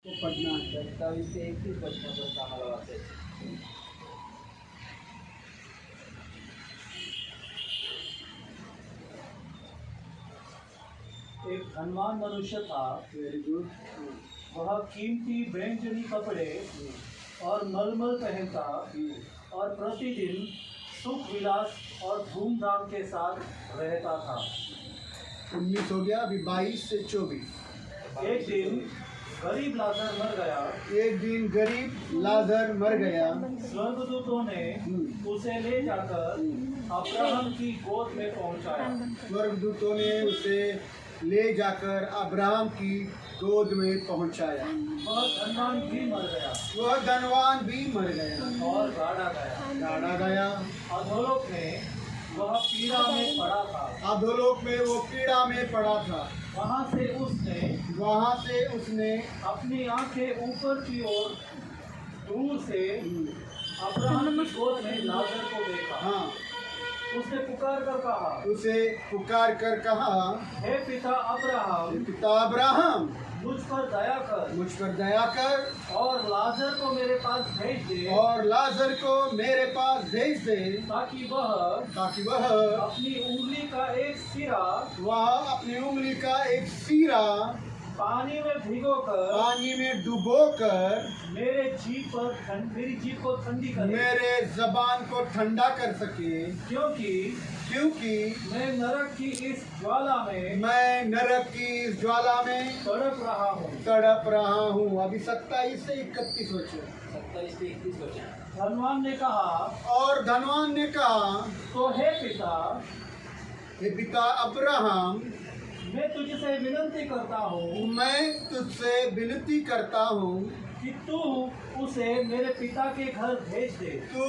पटना 27 ते 31 वर्षापर्यंत आम्हाला वाचायचं. एक धनवान मनुष्य था। Very good. वह कीमती बैंगनी कपड़े और मलमल पहनता और प्रतिदिन सुख विलास और धूमधाम के साथ रहता था। 19 हो गया, अभी 22 से 24. एक दिन गरीब लाजर मर गया। एक दिन गरीब लाजर मर गया. स्वर्गदूतों ने उसे ले जाकर अब्राहम की गोद में पहुंचाया। स्वर्गदूतों ने उसे ले जाकर अब्राहम की गोद में पहुंचाया. वह धनवान भी मर गया वह धनवान भी मर गया और गाड़ा गया। गाड़ा गया. अधोलोक में वह पीड़ा में पड़ा था। अधोलोक में वो पीड़ा में पड़ा था. वहाँ से उसने अपनी आंखें ऊपर की ओर दूर से अब्राहम की गोद में लाजर को देखा। हाँ, उसने पुकार कर कहा, उसे पुकार कर कहा, हे पिता अब्राहम, पिता अब्राहम, मुझ पर दया कर मुझ पर दया कर और लाजर को मेरे पास भेज दे, और लाजर को मेरे पास भेज दे, ताकि वह अपनी उंगली का एक सिरा अपनी उंगली का एक सिरा पानी में भिगोकर पानी में डुबोकर मेरी जीभ को ठंडी करे, मेरे जबान को ठंडा कर सके, क्योंकि मैं नरक की इस ज्वाला में तड़प रहा हूँ. अभी 27 से 31 वचन. 27 से 31 वचन. धनवान ने कहा, और धनवान ने कहा, तो हे पिता अब्राहम, मैं तुझसे विनती करता हूँ मैं तुझसे विनती करता हूँ कि तू उसे मेरे पिता के घर भेज दे। तू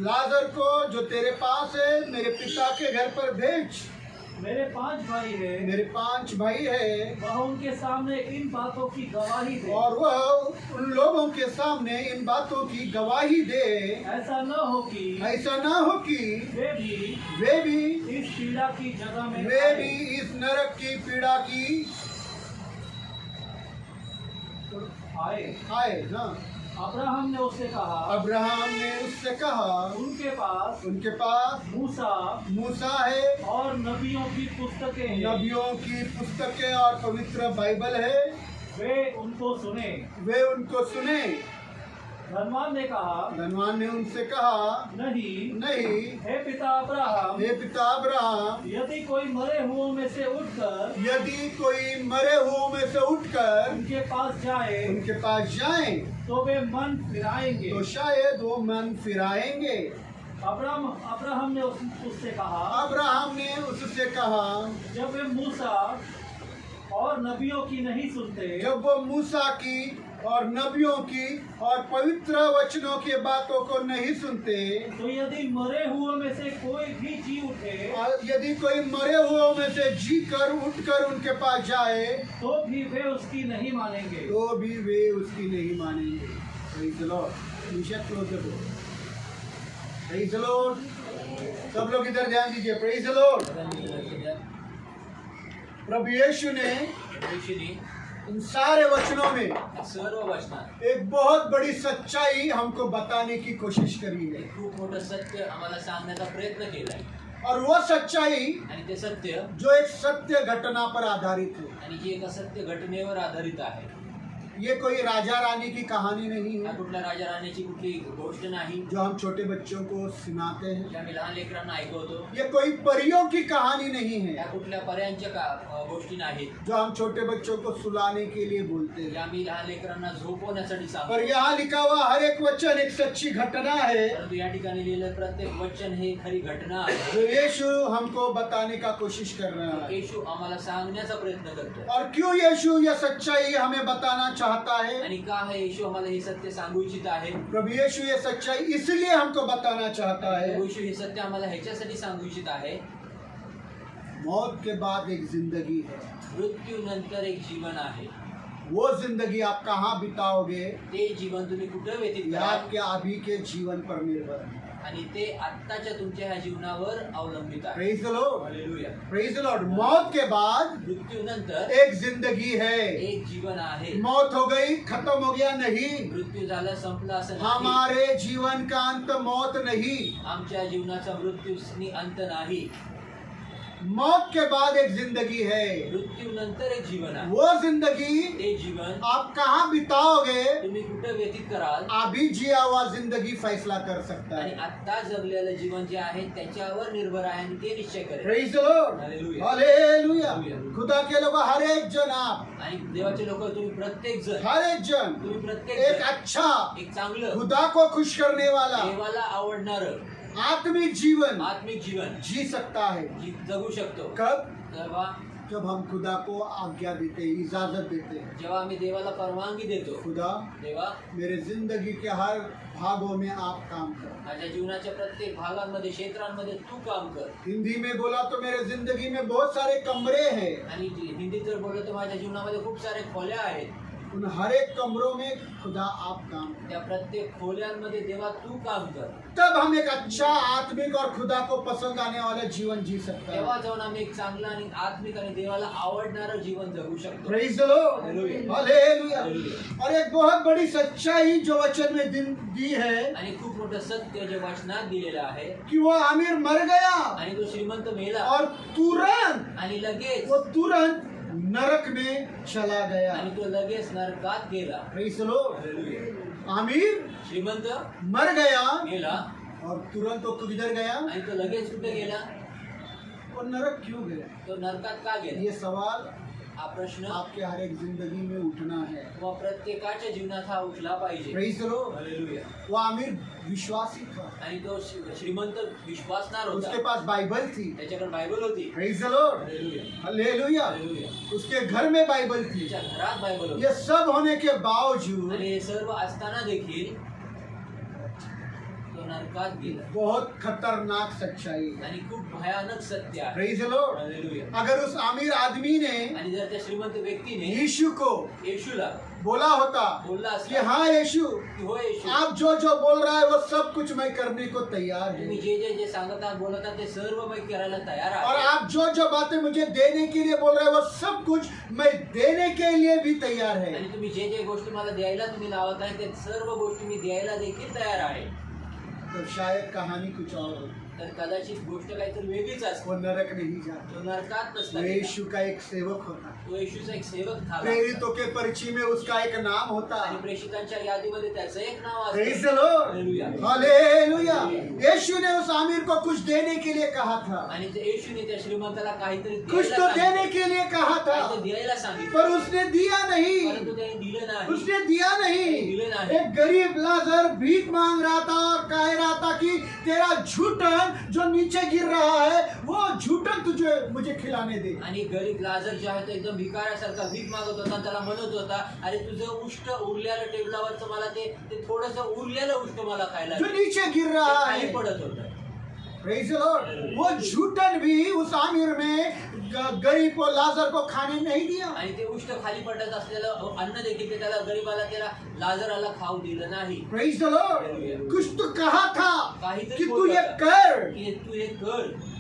लाजर को जो तेरे पास है मेरे पिता के घर पर भेज. मेरे 5 भाई हैं, मेरे 5 भाई है, वह उनके सामने इन बातों की गवाही दे, और वह उन लोगों के सामने इन बातों की गवाही दे. ऐसा न हो कि वे भी इस पीड़ा की जगह में इस नरक की पीड़ा की आए. हाँ. अब्राहम ने उससे कहा, उनके पास मूसा है और नबियों की पुस्तकें हैं, नबियों की पुस्तकें और पवित्र बाइबल है, वे उनको सुने. धनवान ने उनसे कहा, नहीं, हे पिता अब्राहम, यदि कोई मरे हुओं में से उठकर उनके पास जाए तो वे मन फिराएंगे. तो शायद वो मन फिराएंगे. अब्राहम ने उससे कहा, जब वे मूसा और नबियों की नहीं सुनते, जब वो मूसा की और नबियों की और पवित्र वचनों की बातों को नहीं सुनते, तो यदि मरे हुओं में से कोई भी जी उठे, यदि कोई मरे हुओं में से जी कर उठकर उनके पास जाए, तो भी वे उसकी नहीं मानेंगे. Praise the Lord. You shall close the door. Praise the Lord. सब लोग इधर ध्यान दीजिए. Praise the Lord. प्रभु यीशु ने इन सारे वचनों में सर्व वचनात एक बहुत बड़ी सच्चाई हमको बताने की कोशिश करी है. खूप मोठं सत्य आम्हाला सांगण्याचा प्रयत्न केलाय. और वो सच्चाई आणि ते सत्य जो एक सत्य घटना पर आधारित है. आणि जी एका सत्य घटनेवर आधारित आहे. ये कोई राजा रानी की कहानी नहीं हा है कुठल्या राजा राणीची कुठली गोष्ट नाही जो हम छोटे बच्चों को सुनाते हैं. जे आम्ही लहान लेकरांना ऐकवतो. ये कोई परियों की कहानी नहीं या है कुठल्या पर्यांच्या गोष्टी नाहीत जो हम छोटे बच्चों को सुलाने के लिए बोलते जे हैं. आम्ही लहान लेकरांना झोपवण्यासाठी सांगतो. पर यहाँ लिखा हुआ हर एक वचन एक सच्ची घटना है परंतु या ठिकाणी लिहिलेलं प्रत्येक वचन हे खरी घटना आहे. जो यीशु हमको बताने का कोशिश कर रहा है. येशू आम्हाला सांगण्याचा प्रयत्न करतो. और क्यों यीशु यह सच्चाई हमें बताना चाहता है. आणि का हे येशू आम्हाला हे सत्य सांगू इच्छित आहे. प्रभु यीशु ये सच्चाई इसलिए हमको बताना चाहता है. येशू हे सत्य आम्हाला ह्याच्यासाठी सांगू इच्छित आहे. मौत के बाद एक जिंदगी है. मृत्यू नंतर एक जीवन आहे. वो जिंदगी आप कहाँ बिताओगे ते जीवन तुम्ही कुठे व्यतीत ये कराल आपके अभी के जीवन पर निर्भर है. आणि ते आत्ताच्या तुमच्या ह्या जीवनावर अवलंबित आहे. Praise the lord, hallelujah. Praise the Lord. मौत के बाद मृत्यूनंतर एक जिंदगी है. एक जीवन आहे. मौत हो गई, खत्म हो गया नहीं. मृत्यू झाला, संपला असं नाही. हमारे जीवन का अंत मौत नहीं. आमच्या जीवनाचा मृत्यूनी अंत नाही. मौत के बाद एक जिंदगी है. मृत्यूनंतर एक जीवन आहे. वो जिंदगी ते जीवन आप कहाँ बिताओगे, तुम्ही कुठे व्यतीत कराल अभी जिया हुआ जिंदगी फैसला कर सकता आणि है. आता जगलेलं जीवन जे आहे त्याच्यावर निर्भर आहे आणि ते निश्चय करेल. Praise the lord, hallelujah. Hallelujah. खुदा के लोग हर एक जन, आप आणि देवाचे लोक तुम्ही प्रत्येक जण हर एक जन तुम्ही प्रत्येक एक जण अच्छा, एक चांगलं खुदा को खुश करने वाला देवाला आवडणार आत्मिक जीवन आत्मिक जीवन जी सकता है. जगू शकतो. कब? तेव्हा जब हम खुदा को आज्ञा देते हैं, इजाजत देते हैं. जेव्हा आम्ही देवाला परवानगी देतो. खुदा, देवा, मेरे जिंदगी के हर भागों में आप काम कर. माझ्या जीवनाच्या प्रत्येक भागांमध्ये क्षेत्रांमध्ये तू काम कर. हिंदी में बोला तो मेरे जिंदगी में बहुत सारे कमरे हैं. आणि हिंदीत जर बोललो तर माझ्या जीवनामध्ये खूप सारे खोल्या आहेत. उन हर एक कमरों में खुदा आप काम कर. त्या प्रत्येक खोल्यांमध्ये देवा तू काम कर. तब हम एक अच्छा आत्मिक और खुदा को पसंद आने वाला जीवन जी सकते हैं. तेव्हा जाऊन आम्ही एक चांगलं आणि आत्मिक आणि देवाला आवडणारं जीवन जगू शकतो. Praise the lord, hallelujah. Hallelujah. Hallelujah. और एक बहुत बड़ी सच्चाई जो वचन में दी है आणि खूप मोठं सत्य जे वचनात दिलेलं आहे कि वो आमिर मर गया आणि तो श्रीमंत मेला और तुरंत आणि लगेच वो तुरंत नरक में चला गया. आणि तो लगेच नरकात गेला. Praise the lord. Hallelujah. Aamir श्रीमंत मर गया गेला और तुरंत वो किधर गया? आणि तो लगेच कुठे गेला? वो नरक क्यों गया? तो नरकात का गेला? ये सवाल हा प्रश्न आपके हर एक जिंदगी में उठना है. व प्रत्येकाच्या जीवनात हा उठला पाहिजे. Praise the lord. हालेलुया. वो आमिर विश्वासी था, आणि तो श्रीमंत विश्वासणार होता. उसके पास बाइबल थी. त्याच्याकडे बायबल होती. Praise the lord. Hallelujah. Hallelujah. Hallelujah. उसके घर में बाइबल थी. त्याच्या घरात बायबल होती. ये सब होने के बावजूद आणि हे सर्व असताना देखील तो नरकात गेला. बहुत खतरनाक सच्चाई है. आणि खूप भयानक सत्य आहे. Praise the lord. हालेलुया. अगर उस आमिर आदमी ने आणि जर त्या श्रीमंत व्यक्तीने यीशु को येशूला बोला होता बोलला कि असता हाँ यीशु, की हो येशू, आप जो जो बोल रहा है वो सब कुछ मैं करने को तैयार तुम्ही हूँ. जे सांगत आहात बोलत आहात ते सर्व मी करायला तयार और आहे. आप जो जो बातें मुझे देने के लिए बोल रहे हैं वो सब कुछ मैं देने के लिए भी तैयार है. आणि तुम्ही जे गोष्टी मला द्यायला तुम्ही लावत आहे ते सर्व गोष्टी मी द्यायला देखील तयार आहे. तो शायद कहानी कुछ और हो. तर कदाचित गोष्ट काहीतरी वेगळीच असते. वो नरक नहीं जाता. तो नरकात नसला वो गेला. यीशु का एक सेवक होता. तो येशूचा एक सेवक झाला. प्रेरितों के पर्ची में उसका एक नाम होता. आणि प्रेषितांच्या यादीमध्ये त्याचं एक नाव प्रेज असतं. The lord. हालेलुया. हालेलुया. यीशु ने उस आमिर को कुछ देने के लिए कहा था. आणि ते येशूने त्या श्रीमंताला काहीतरी कुछ द्यायला तो देने सांगितलं. के लिए कहा था, काहीतरी द्यायला सांगितलं, पर उसने दिया नहीं. परंतु त्याने दिलं नाही. उसने दिया नहीं. दिले नहीं. एक गरीब लाजर भीख मांग रहा था और कह रहा था कि तेरा झूठन जो नीचे गिर रहा है वो झूठन तुझे मुझे खिलाने दे. आणि गरीब लाजर जो आहे तो एकदम भिकाऱ्यासारखा भीक मागत होता. त्याला म्हणत होता, अरे तुझं उष्ट उरलेलं टेबलावरचं मला ते थोडंसं उरलेलं उष्ट मला खायला जो दे. नीचे गिर ते रहा खाली है. पडत होतं. Praise the Lord. वो झूठन भी उस आमिर में गरीब को लाजर को खाने नहीं दिया. आणि ते उष्ट खाली पडत असलेलं अन्न देखील ते त्याला गरीबाला त्याला लाजराला खाऊ दिलं नाही. Praise the Lord. कुछ तो कहा था काहीतरी कि तू बोलत ये होता. कर. की तू हे कर.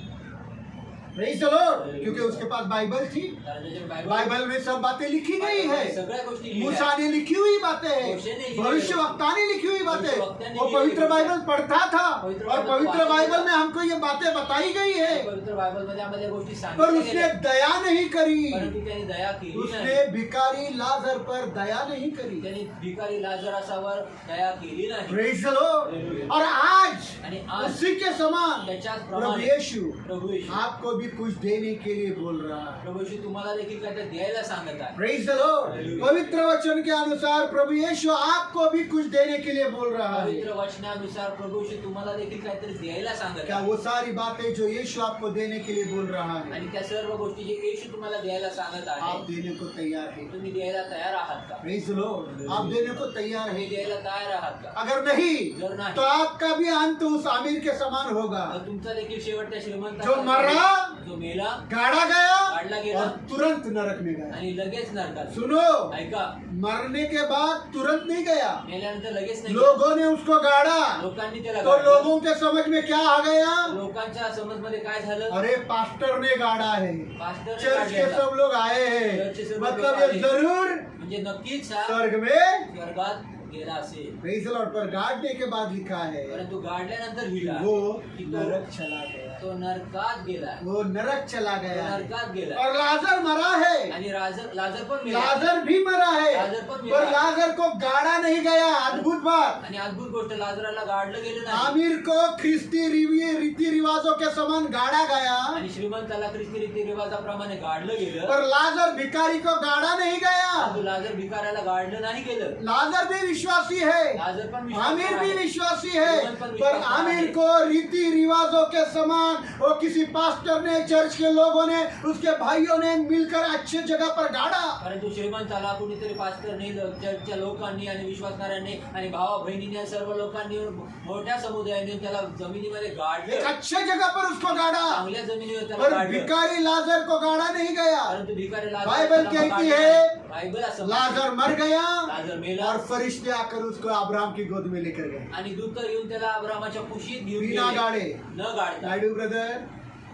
Praise the Lord. क्योंकि उसके पास बाइबल थी. कारण त्याच्या बाइबल में सब बातें लिखी गई है. सगळ्या गोष्टी लिहिल्या. मूसा ने लिखी हुई बातें हैं, मोशे ने लिखी भविष्यवक्ता ने लिखी हुई बातें. भविष्यवक्ता ने वो लिखी पवित्र हुई बाइबल पढ़ता था पवित्र और बाइबल पवित्र वाचता बाइबल था. में हमको ये बातें बताई गई है. पवित्र बायबलमध्ये आम्हाला या गोष्टी पर सांगितल्या उसने गेल्या. दया नहीं करी. परंतु त्याने दया केली उसने नाही. भिकारी लाजर पर दया नहीं करी. त्याने भिकारी लाजरासावर दया केली नाही. Praise the lord. हालेलुया. और आज आणि आज उसी के समान त्याच्याच प्रभु प्रमाणे यीशु प्रभू येशू आपको भी कुछ देने के लिए बोल रहा है. प्रभू येशू तुम्हाला देखील काहीतरी द्यायला सांगत आहे. Praise the lord. हालेलुया. पवित्र वचन के अनुसार प्रभु यीशु आपको भी कुछ देने के लिए बोल रहा है. पवित्र वचनानुसार प्रभू येशू तुम्हाला देखील काहीतरी द्यायला सांगत क्या आहे. वो सारी बातें जो यीशु आपको देने के लिए बोल रहा है आणि त्या सर्व गोष्टी जे येशू तुम्हाला द्यायला सांगत आप आहे देने को तैयार है? तुम्ही द्यायला तयार आहात का? Praise the Lord. आप देने को तैयार तुम्ही है? द्यायला तयार आहात का? अगर नहीं जर नाही तो आपका भी अंत उस आमिर के समान होगा तर तुमचा देखील शेवट त्या श्रीमंत जो मरा जो मेला गाड़ा गया गाडला गेला और तुरंत नरक में गया। आणि लगेच नरकात। सुनो, ऐका, मरने के बाद तुरंत नहीं गया, मेल्यानंतर लगेच नाही, लोगों ने उसको गाड़ा लोकांनी त्याला तो गाडलं। लोगों के समझ में क्या आ गया? लोकांच्या समजमध्ये काय झालं? अरे पास्टर ने गाड़ा है, पास्टर चर्च के सब लोग आए हैं, चर्च के सब लोग मतलब आए ये हैं। जरूर म्हणजे नक्कीच हा स्वर्ग में स्वर्गात गेला असेल, प्रेज़ द लॉर्ड। पर गाड़ने के बाद लिखा है परंतु गाडल्यानंतर लिहिला वो की तो नरक चला गया, तो नरकात गेला, वो नरक चला तो गया नरकात गेला। और लाजर मरा है, आणि लाजर पण मेला। लाजर भी मरा है, लाजर पण मेला। पर लाजर को गाड़ा नहीं गया। अद्भुत बात। आणि अद्भुत गोष्ट, लाजराला गाडलं गेलं नाही आमिर को ख्रिस्ती रीति रिवाजों के समान गाड़ा गया, आणि श्रीमंताला ख्रिस्ती रीती रिवाजाप्रमाणे गाडलं गेलं, पर लाजर भिखारी को गाड़ा नहीं गया। परंतु लाजर भिकाऱ्याला गाडलं नाही गेलं। लाजर भी विश्वासी है, लाजर पण विश्वास आमिर भी आहे। विश्वासी है, श्रीमंत पण पर विश्वास आमिर आहे। को रीति रिवाजों के समान वो किसी पास्टर ने, चर्च के लोगों ने, उसके भाइयों ने मिलकर अच्छे जगह पर गाड़ा। परंतु श्रीमंताला कुणीतरी पास्टरने, चर्चच्या लोकांनी आणि विश्वासणाऱ्यांनी आणि भावा बहिणीने सर्व लोकांनी मोठ्या समुदायाने त्याला जमिनीमध्ये एक गाडलं, अच्छे जगह पर उसको गाड़ा, चांगल्या जमिनीवर त्याला पर गाडलं। भिखारी लाजर को गाड़ा नहीं गया। परंतु भिकारी बाइबल कहती है बाइबल असं लाजर मर गया लाजर मेला और फरिश्ते आकर उसको अब्राहम की गोद में लेकर गए आणि दूत येऊन त्याला अब्रामाच्या कुशीत घेऊन बिना गेले, गाड़े। न गाडता। नायडू ब्रदर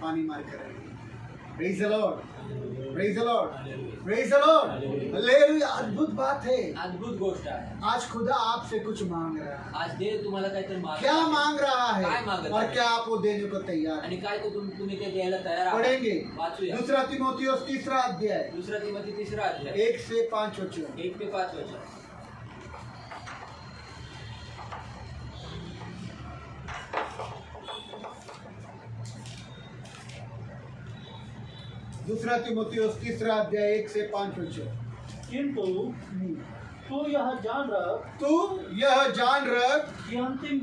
पानी मार कर praise the Lord, praise the Lord, praise the lord, hallelujah. अद्भुत बात है। अद्भुत गोष्ट आहे। आज खुदा आपसे कुछ मांग रहा है। आज देव तुम्हाला काहीतरी मागत क्या आहे। मांग रहा काय है मागत और आहे? क्या आप वो देने को तैयार आणि है? काय तो तुम्ही ते द्यायला तयार आहात? पढ़ेंगे वाचूया। दूसरा तीमुथियुस 3 अध्याय दुसरा तिमोथी 3 अध्याय 1 से 5 वचन। 1 ते 5 वचन। दूसरा तीमुथियुस 3 अध्याय 1 से 5 वचन। किंतु तू यह जान रख तू यह जान रख कि अंतिम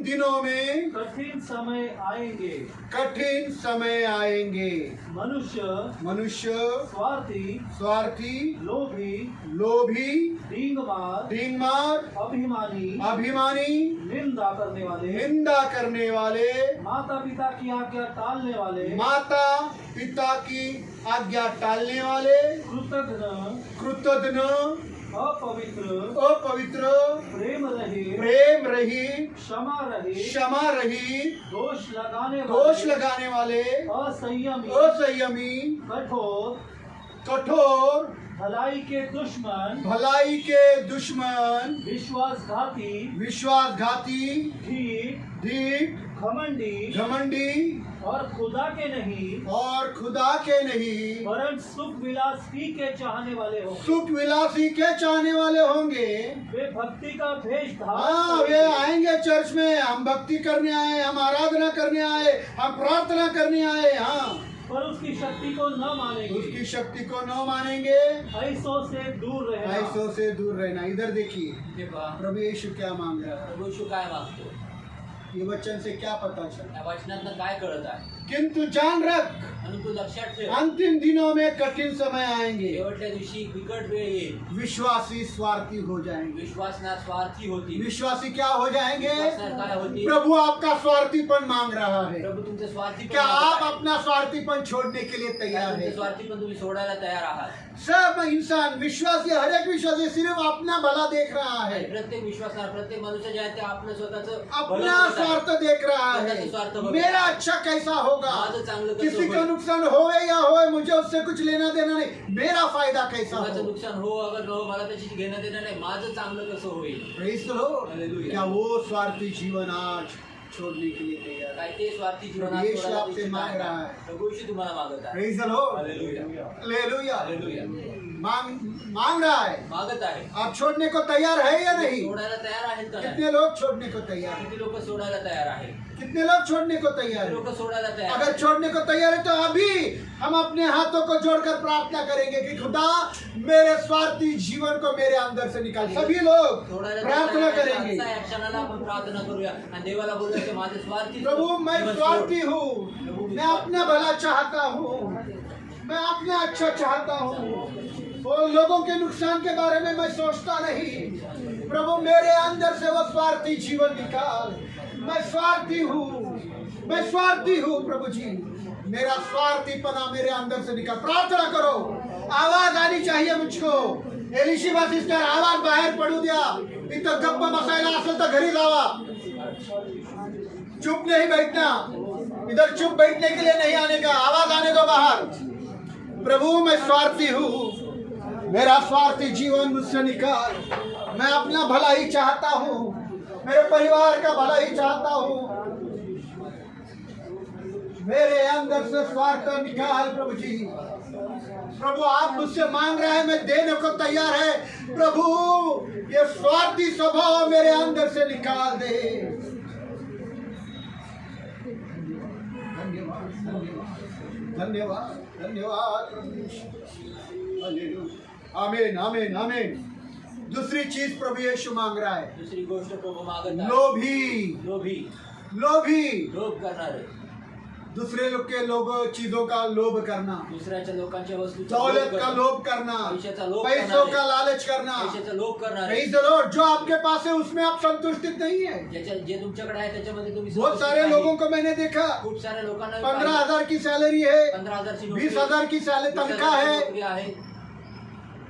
दिनों में कठिन समय आएंगे, कठिन समय आएंगे। मनुष्य स्वार्थी, लोभी, डींगमार, अभिमानी, निंदा करने वाले, माता पिता की आज्ञा टालने वाले, कृतघ्न, अपवित्र, प्रेम रहित, क्षमा रहित, दोष लगाने वाले, असंयमी, कठोर, भलाई के दुश्मन, विश्वासघाती, ढीठ, घमंडी और खुदा के नहीं वरन सुख विलासी के चाहने वाले होंगे। वे भक्ति का भेष हाँ, वे आएंगे चर्च में, हम भक्ति करने आए, हम आराधना करने आए, हम प्रार्थना करने आए, हाँ, पर उसकी शक्ति को न मानेंगे। ऐसों से दूर रहना। इधर देखिए प्रभु यीशु क्या मांग रहा है। प्रभू येशू काय मागतो? ये वचन से क्या पता चला? या वचनातनं काय कळत आहे? किंतु जान रख, म्हणून तू लक्षात ठेव, अंतिम दिनों में कठिन समय आएंगे, शेवटच्या दिवशी बिकट वेळ येईल, विश्वासी स्वार्थी हो जाएंगे। विश्वासना स्वार्थी होती। विश्वासी क्या हो जाएंगे? विश्वासना काय होती? प्रभु आपका स्वार्थीपन मांग रहा है। प्रभू तुमचे स्वार्थी क्या आप अपना स्वार्थीपन छोड़ने के लिए तैयार तुमचे है? स्वार्थीपन तुम्ही सोडायला तयार आहात? सब इंसान विश्वासी, हर एक विश्वासी सिर्फ अपना भला देख रहा है, प्रत्येक विश्वासणार, प्रत्येक मनुष्य जे आहे ते आपलं स्वतःचं अपना स्वार्थ देख रहा है। मेरा अच्छा कैसा होगा, माझं चांगलं कसं किसी का होईल? नुकसान होवे या होए, मुझे उससे कुछ लेना देना नहीं, मेरा फायदा कैसा कोणाचं हो। नुकसान हो अगर न हो, मला त्याची घेणं देणं नाही, माझं चांगलं कसं होईल? Praise the Lord. Hallelujah. क्या वो स्वार्थी जीवन आज छोड़ने के लिए तैयार है? काय ते स्वार्थी जीवन आज यीशु सोडायला आपसे इच्छित मांग आहे? रहा है। प्रभू येशू तुम्हाला मागत आहे। Praise the Lord. Hallelujah. Hallelujah. Hallelujah. मांग रहा है। मागत आहे। आप छोड़ने को तैयार है या नहीं? सोडायला तयार आहेत का नाही? कितने लोग छोड़ने को तैयार है? किती लोक सोडायला तयार आहेत? कितने लोग छोड़ने को तैयार किती है? लोक सोडायला तयार अगर आहेत? छोड़ने को तैयार है तो अभी हम अपने हाथों को जोड़कर प्रार्थना करेंगे कि खुदा मेरे स्वार्थी जीवन को मेरे अंदर से निकाल। सभी लोग सोडायला प्रार्थना तयार आहेत. करेंगे, आजच्या या क्षणाला आपण प्रार्थना करूया आणि देवाला बोलूया की माझे स्वार्थी प्रभु मैं जीवन स्वार्थी सोड. हूँ, मैं अपना भला चाहता हूँ, मैं अपना अच्छा चाहता हूँ, वो लोगों के नुकसान के बारे में मैं सोचता नहीं। प्रभु मेरे अंदर से वो स्वार्थी जीवन निकाल। मैं स्वार्थी हूँ, मैं स्वार्थी हूँ प्रभु जी, मेरा स्वार्थीपना मेरे अंदर से निकल। प्रार्थना करो, आवाज आनी चाहिए मुझको। एलिशिबा सिस्टर आवाज बाहेर पडू द्या। इथं गप्प बसायला असेल तर घरी जावा, चुप नहीं बैठना, इधर चुप बैठने के लिए नहीं आने का, आवाज आने दो बाहर। प्रभु मैं स्वार्थी हूँ, मेरा स्वार्थी जीवन मुझसे निकाल। मैं अपना भला ही चाहता हूँ, मेरे परिवार का भला ही चाहता हूँ, मेरे अंदर से स्वार्थ निकाल प्रभु जी। प्रभु आप मुझसे मांग रहे हैं, मैं देने को तैयार है। प्रभु ये स्वार्थी स्वभाव मेरे अंदर से निकाल दे। धन्यवाद धन्यवाद धन्यवाद धन्यवाद। आमीन आमीन आमीन। दूसरी चीज प्रभु यीशु मांग रहा है, दुसरी गोष्ट प्रभू मागत आहे, लोभी लोभी, लोभी, लोभ करणारे, दूसरे लोग के लोगों चीजों का लोभ करना, दुसऱ्याच्या लोकांच्या वस्तूचा दौलत का लोभ करना, पैशाचा लोभ पैसों करणारे, का लालच करना। पैशाचा लोभ करणारे, Praise the Lord, जो आपके पास है उसमें आप संतुष्टित नहीं है। जे तुमच्याकडे आहे त्याच्यामध्ये तुम्ही बहुत संतुष्ट सारे नाही। लोगों को मैंने देखा, खूप साऱ्या लोकांना 15,000 की सैलरी है, 15,000 ची नोकरी, 20,000 की तनख्वाह है, नोकरी आहे,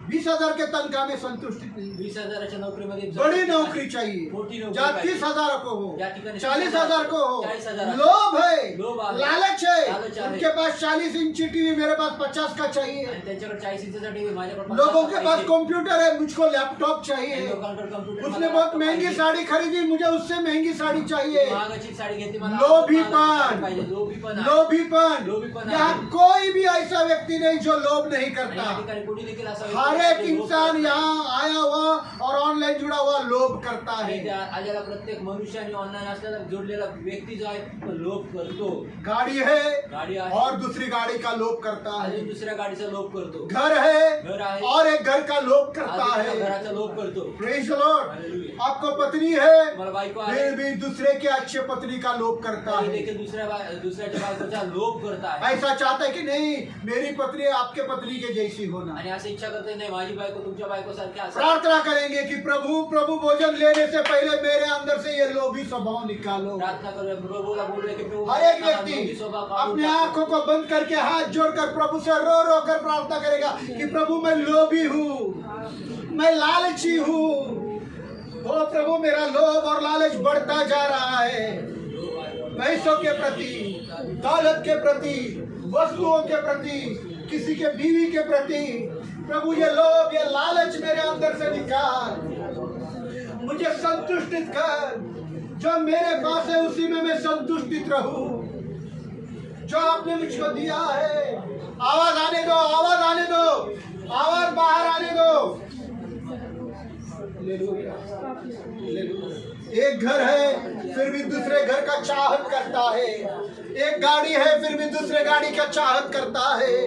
20,000 के तनख्वाह में संतुष्टित नहीं। 20,000च्या नोकरीमध्ये बड़ी नौकरी चाहिए, मोठी नोकरी जहाँ पाहिजे। 30,000 को हो, या ठिकाणी 40,000 को हो। 40,000 लोभ है, लोभ आहे, लालच लालच है। आहे। उनके पास 40 इंची टीवी, मेरे पास 50 का चाहिए। आणि त्यांच्याकडे 40 इंचचा टीव्ही, माझ्याकडे लोगों 50 के पास कंप्यूटर है, मुझको लैपटॉप काही चाहिए। लोकांकडे कम्प्युटर, उसने मला बहुत लॅपटॉप महंगी पाहिजे। साड़ी खरीदी, मुझे उससे महंगी साड़ी चाहिए। महागाची साडी घेतली, मला लोभीपन, महागाची साडी पाहिजे। लोभीपन आहे। लोभीपन। लोभीपन यहाँ आहे। कोई भी ऐसा व्यक्ती नहीं जो लोभ नहीं आणि करता। या ठिकाणी कोणी देखील असा व्यक्ती हर नाही एक जो लोभ इंसान करतो. यहाँ आया हुआ और ऑनलाइन जुड़ा हुआ लोभ करता आणि है। त्या आलेला प्रत्येक मनुष्य आणि ऑनलाईन असलेला जोडलेला व्यक्ती जो आहे तो लोभ करतो। गाड़ी है गाडी आहे, और दूसरी गाड़ी का लोभ करता है। अजून दुसऱ्या गाडीचा लोभ करतो। घर है घर आहे, और एक घर का लोभ करता अजून एका है। घराचा लोभ करतो। Praise the Lord। Hallelujah. आपको पत्नी है, तुम्हाला बायको आहे, फिर भी दूसरे के अच्छे पत्नी का लोभ करता तरी है। देखील दुसऱ्याच्या बायकोचा लोभ करता आहे। ऐसा चाहता है कि नहीं मेरी पत्नी आपके पत्नी के जैसी होना। आणि असं इच्छा करते नाही माझी बायको तुमच्या बायकोसारखी असावी। प्रार्थना करेंगे कि प्रभु प्रभु भोजन लेने से पहले मेरे अंदर से ये लोभी स्वभाव निकालो। प्रार्थना करूया, प्रभूला बोलूया की प्रभू हर एक माझा व्यक्ति लोभी स्वभाव काढून अपने टाक. आंखों को बंद करके हाथ जोड़कर प्रभु से रो रो कर प्रार्थना करेगा कि प्रभु मैं लोभी हूँ, मैं लालची हूँ। ओ प्रभु मेरा लोभ और लालच बढ़ता जा रहा है, पैसों के प्रति, दौलत के प्रति, वस्तुओं के प्रति, किसी के बीवी के प्रति। प्रभु ये लोभ ये लालच मेरे अंदर से निकाल, मुझे संतुष्टित कर। जो मेरे पास है उसी में मैं संतुष्टित रहूं, जो आपने मुझको दिया है। आवाज आने दो, आवाज आने दो, आवाज बाहर आने दो। Hallelujah, hallelujah. एक घर है फिर भी दूसरे घर का चाहत करता है, एक गाड़ी है फिर भी दूसरे गाड़ी का चाहत करता है।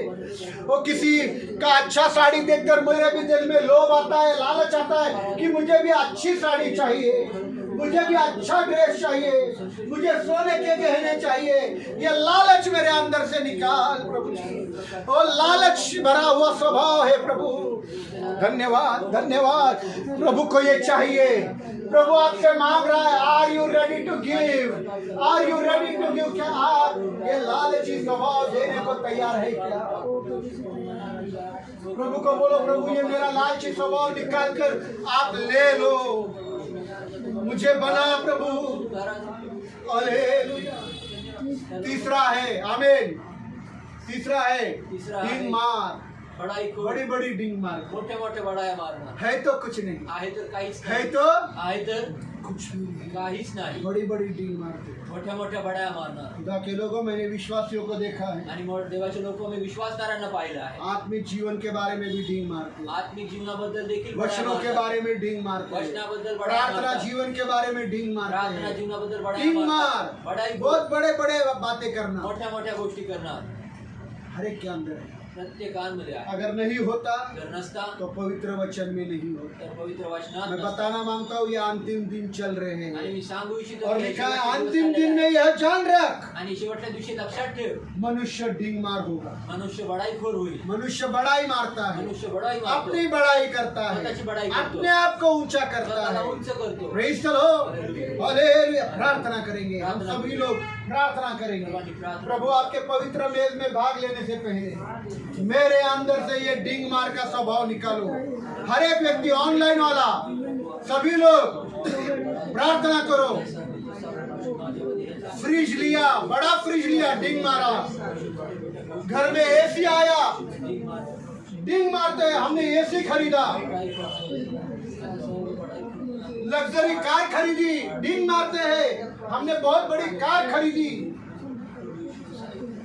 वो किसी का अच्छा साड़ी देखकर मेरे भी दिल में लोभ आता है, लालच आता है कि मुझे भी अच्छी साड़ी चाहिए, मुझे भी अच्छा ड्रेस चाहिए, मुझे सोने के गहने चाहिए। ये लालच मेरे अंदर से निकाल प्रभु जी। वो लालच भरा हुआ स्वभाव है प्रभु। धन्यवाद धन्यवाद। प्रभु को ये चाहिए, प्रभु आपसे मांग रहा है, are you ready to give, are you ready to give. क्या आप ये लालची स्वभाव देने को तैयार है क्या? प्रभु को बोलो, प्रभु ये मेरा लालची स्वभाव निकाल कर आप ले लो, मुझे बना प्रभु। हालेलुया। तीसरा है, आमीन, तीसरा है डींग मार, बड़ाई को बड़ी बड़ी डींग मार। मोठे मोठे बडाया मारणं है तो कुछ नहीं, आहे तर काहीच है नाही, तो आहे तर कुछ नहीं, काहीच नाही। बड़ी बड़ी डींग मारते। मोठ्या मोठ्या बडाया मारणं खुदा के लोगों, मैंने विश्वासियों को देखा है आणि देवाच्या लोक मी विश्वासदारांना पाहिलं आहे। आत्मिक जीवन के बारे में भी डींग मारते, आत्मिक जीवनाबद्दल देखील बडाया वचनों के मारतात। बारे में डींग मारते, वचनाबद्दल बडाया प्रार्थना मारतात। जीवन के बारे में डींग प्रार्थना मारते, जीवनाबद्दल बडाया डींग मारतात। मार, बडाई बहुत बड़े बड़े बातें करना मोठ्या मोठ्या गोष्टी करणार हर एक के अंदर है। प्रत्येकांमध्ये आहे। अगर नहीं होता जर नसता तो पवित्र वचन में नहीं होता। तर पवित्र वचनात मैं नसता। बताना मांगता हूँ ये अंतिम दिन चल रहे आणि हैं मी सांगू इच्छितो और की लिखा है शेवटचे दिवस अंतिम आलेले दिन में आहेत. यह जान रख, आणि शेवटच्या दिवशी लक्षात ठेव, मनुष्य डींग मार होगा। मनुष्य बडाईखोर होईल, मनुष्य बड़ाई मारता है, मनुष्य बडाई मारतो, अपनी बड़ाई करता है, स्वतःची बडाई करतो, अपने आप को ऊंचा करता स्वतःला है। उंच करतो। Praise the lord, hallelujah. प्रार्थना करेंगे हम प्रार्थना सभी लोग प्रार्थना करेंगे। सर्वांनी प्रार्थना प्रभु आपके पवित्र मेज में भाग लेने से पहले मेरे अंदर से ये डिंग मार का स्वभाव निकालो। हर एक व्यक्ति, ऑनलाइन वाला, सभी लोग प्रार्थना करो। फ्रिज लिया, बड़ा फ्रिज लिया, डिंग मारा। घर में एसी आया, डिंग मारते हैं। हमने एसी खरीदा, लग्जरी कार खरीदी, डिंग मारते हैं। हमने बहुत बड़ी कार खरीदी।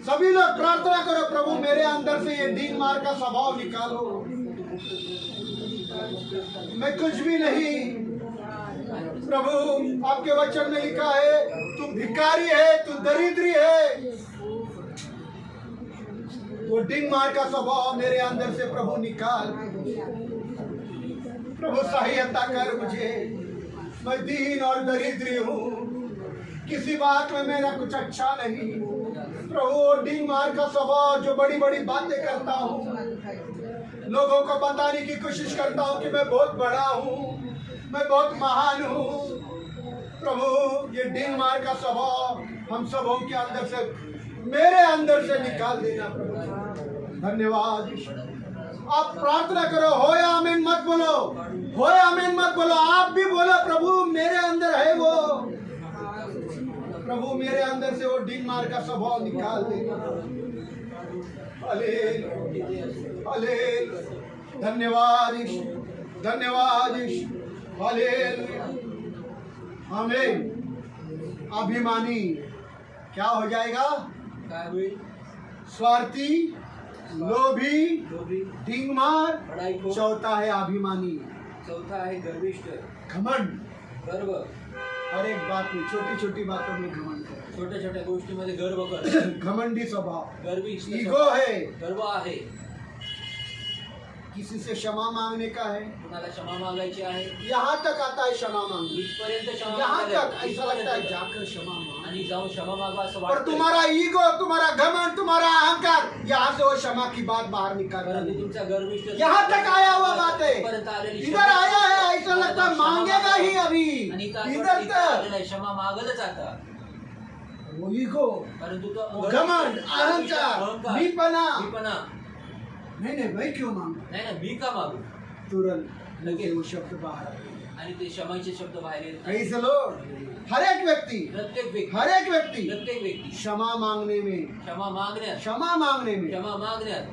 सभी लोग प्रार्थना करो, प्रभु मेरे अंदर से ये डिंग मार का स्वभाव निकालो। मैं कुछ भी नहीं। प्रभु आपके वचन में लिखा है, तू भिखारी है, तू दरिद्री है। वो डिंग मार का स्वभाव मेरे अंदर से प्रभु निकाल। प्रभु सहायता कर मुझे। मैं दीन और दरिद्री हूँ, किसी बात में मेरा कुछ अच्छा नहीं। प्रभु डिंग मार का स्वभाव, जो बड़ी बड़ी बातें करता हूँ, लोगों को बताने की कोशिश करता हूँ कि मैं बहुत बड़ा हूँ, मैं बहुत महान हूँ। प्रभु ये डिंग मार का स्वभाव हम सबों के अंदर से, मेरे अंदर से निकाल देना प्रभु। धन्यवाद। आप प्रार्थना करो, हो या आमीन मत बोलो, हो या आमीन मत बोलो, आप भी बोलो प्रभु मेरे अंदर है वो। प्रभु मेरे अंदर से वो डिंग मार का स्वभाव निकाल देना। Hallelujah, hallelujah. धन्यवाद यीशु, धन्यवाद यीशु। हालेलुया, आमीन। अभिमानी क्या हो जाएगा? स्वार्थी, लोभी, डिंग मार। चौथा है अभिमानी, चौथा है गर्विष्ठ, घमंड। गर्व। हर एक बात में, छोटी छोटी बातों में घमंड कर, छोट्या छोट्या गोष्टीमध्ये गर्व कर, घमंडी स्वभाव, गर्विष्ठ ईगो है। गर्व आहे। किसी से क्षमा मांगने का है, कुणाला क्षमा मागायची आहे, यहाँ तक आता है क्षमा मांगने। इथपर्यंत क्षमा यहाँ मागायला तक ऐसा लगता है जाकर क्षमा मांग, आणि जाऊन क्षमा मागवा असं और वाटतं। तुम्हारा ईगो, तुम्हारा घमंड, तुम्हारा अहंकार, यहाँ से वो क्षमा की बात बाहर निकालता परंतु है। तुमचा गर्विष्ठ यहाँ तक आया हुआ बात है, इथपर्यंत आलेली इधर आया है, ऐसा लगता है मांगेगा ही अभी। आणि इथं असं इधर वाटतं इथं तक आलेला आहे, क्षमा मागलच आता। वो ईगो, परंतु तो घमंड, अहंकार, मीपना। नहीं नहीं, भाई क्यों मांगू? नाही ना, मी का मागू? तुरंत लगेच वो शब्द बाहर आए। आणि ते क्षमाचे शब्द बाहेर येत नाही। कई से लोग, हर एक व्यक्ति, प्रत्येक व्यक्ती, हर एक व्यक्ति प्रत्येक व्यक्ती क्षमा मांगने में, क्षमा मागण्यात, क्षमा मांगने में क्षमा मागण्यात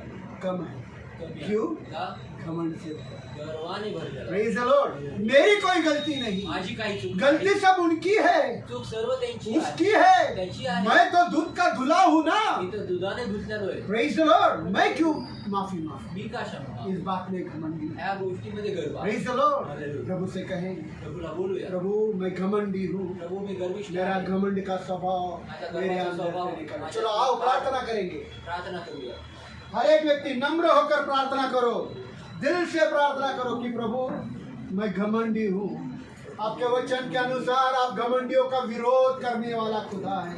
कम है। कमी आहे। क्यों? का? घमंड से। गर्वाने भरलेला आहे। Praise the Lord. मेरी कोई गलती नहीं, माझी काही चूक गलती नाही। सब उनकी है, चूक सर्व त्यांची आहे। उसकी है। त्याची आहे। मैं तो दूध का धुला हूँ ना। मी तर दुधाने धुतलेलो आहे। Praise the Lord. मैं क्यों माफी मांगू? मी का क्षमा मागू? इस बात में घमंडी। ह्या गोष्टीमध्ये गर्व आहे। Praise the Lord. Hallelujah. प्रभु से कहें, प्रभूला बोलूया, प्रभु मैं घमंडी हूँ, प्रभू मी गर्विष्ठ मेरा आहे। घमंड का स्वभाव माझा मेरे गर्वाचा अंदर स्वभाव से निकले। माझ्या चलो आओ प्रार्थना करेंगे। प्रार्थना करूया। हर एक व्यक्ति नम्र होकर प्रार्थना करो, दिल से प्रार्थना करो कि प्रभु मैं घमंडी हूँ। आपके वचन के अनुसार आप घमंडियों का विरोध करने वाला खुदा है।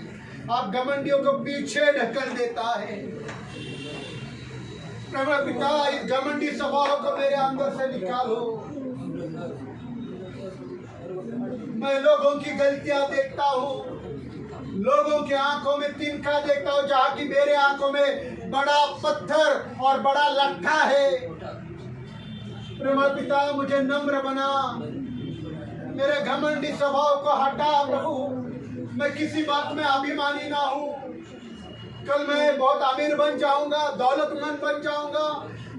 आप घमंडियों को पीछे ढकल देता है। प्रभु पिता, इस घमंडी स्वभाव को मेरे अंदर से निकालो। मैं लोगों की गलतियां देखता हूँ, लोगों के आंखों में तिनका देखता हूँ, जहाँ की मेरे आंखों में बड़ा पत्थर और बड़ा लट्ठा है। प्रभु पिता, मुझे नम्र बना, मेरे घमंडी स्वभाव को हटा प्रभु। मैं किसी बात में अभिमानी ना हूँ। कल मैं बहुत अमीर बन जाऊंगा, दौलतमंद बन जाऊंगा,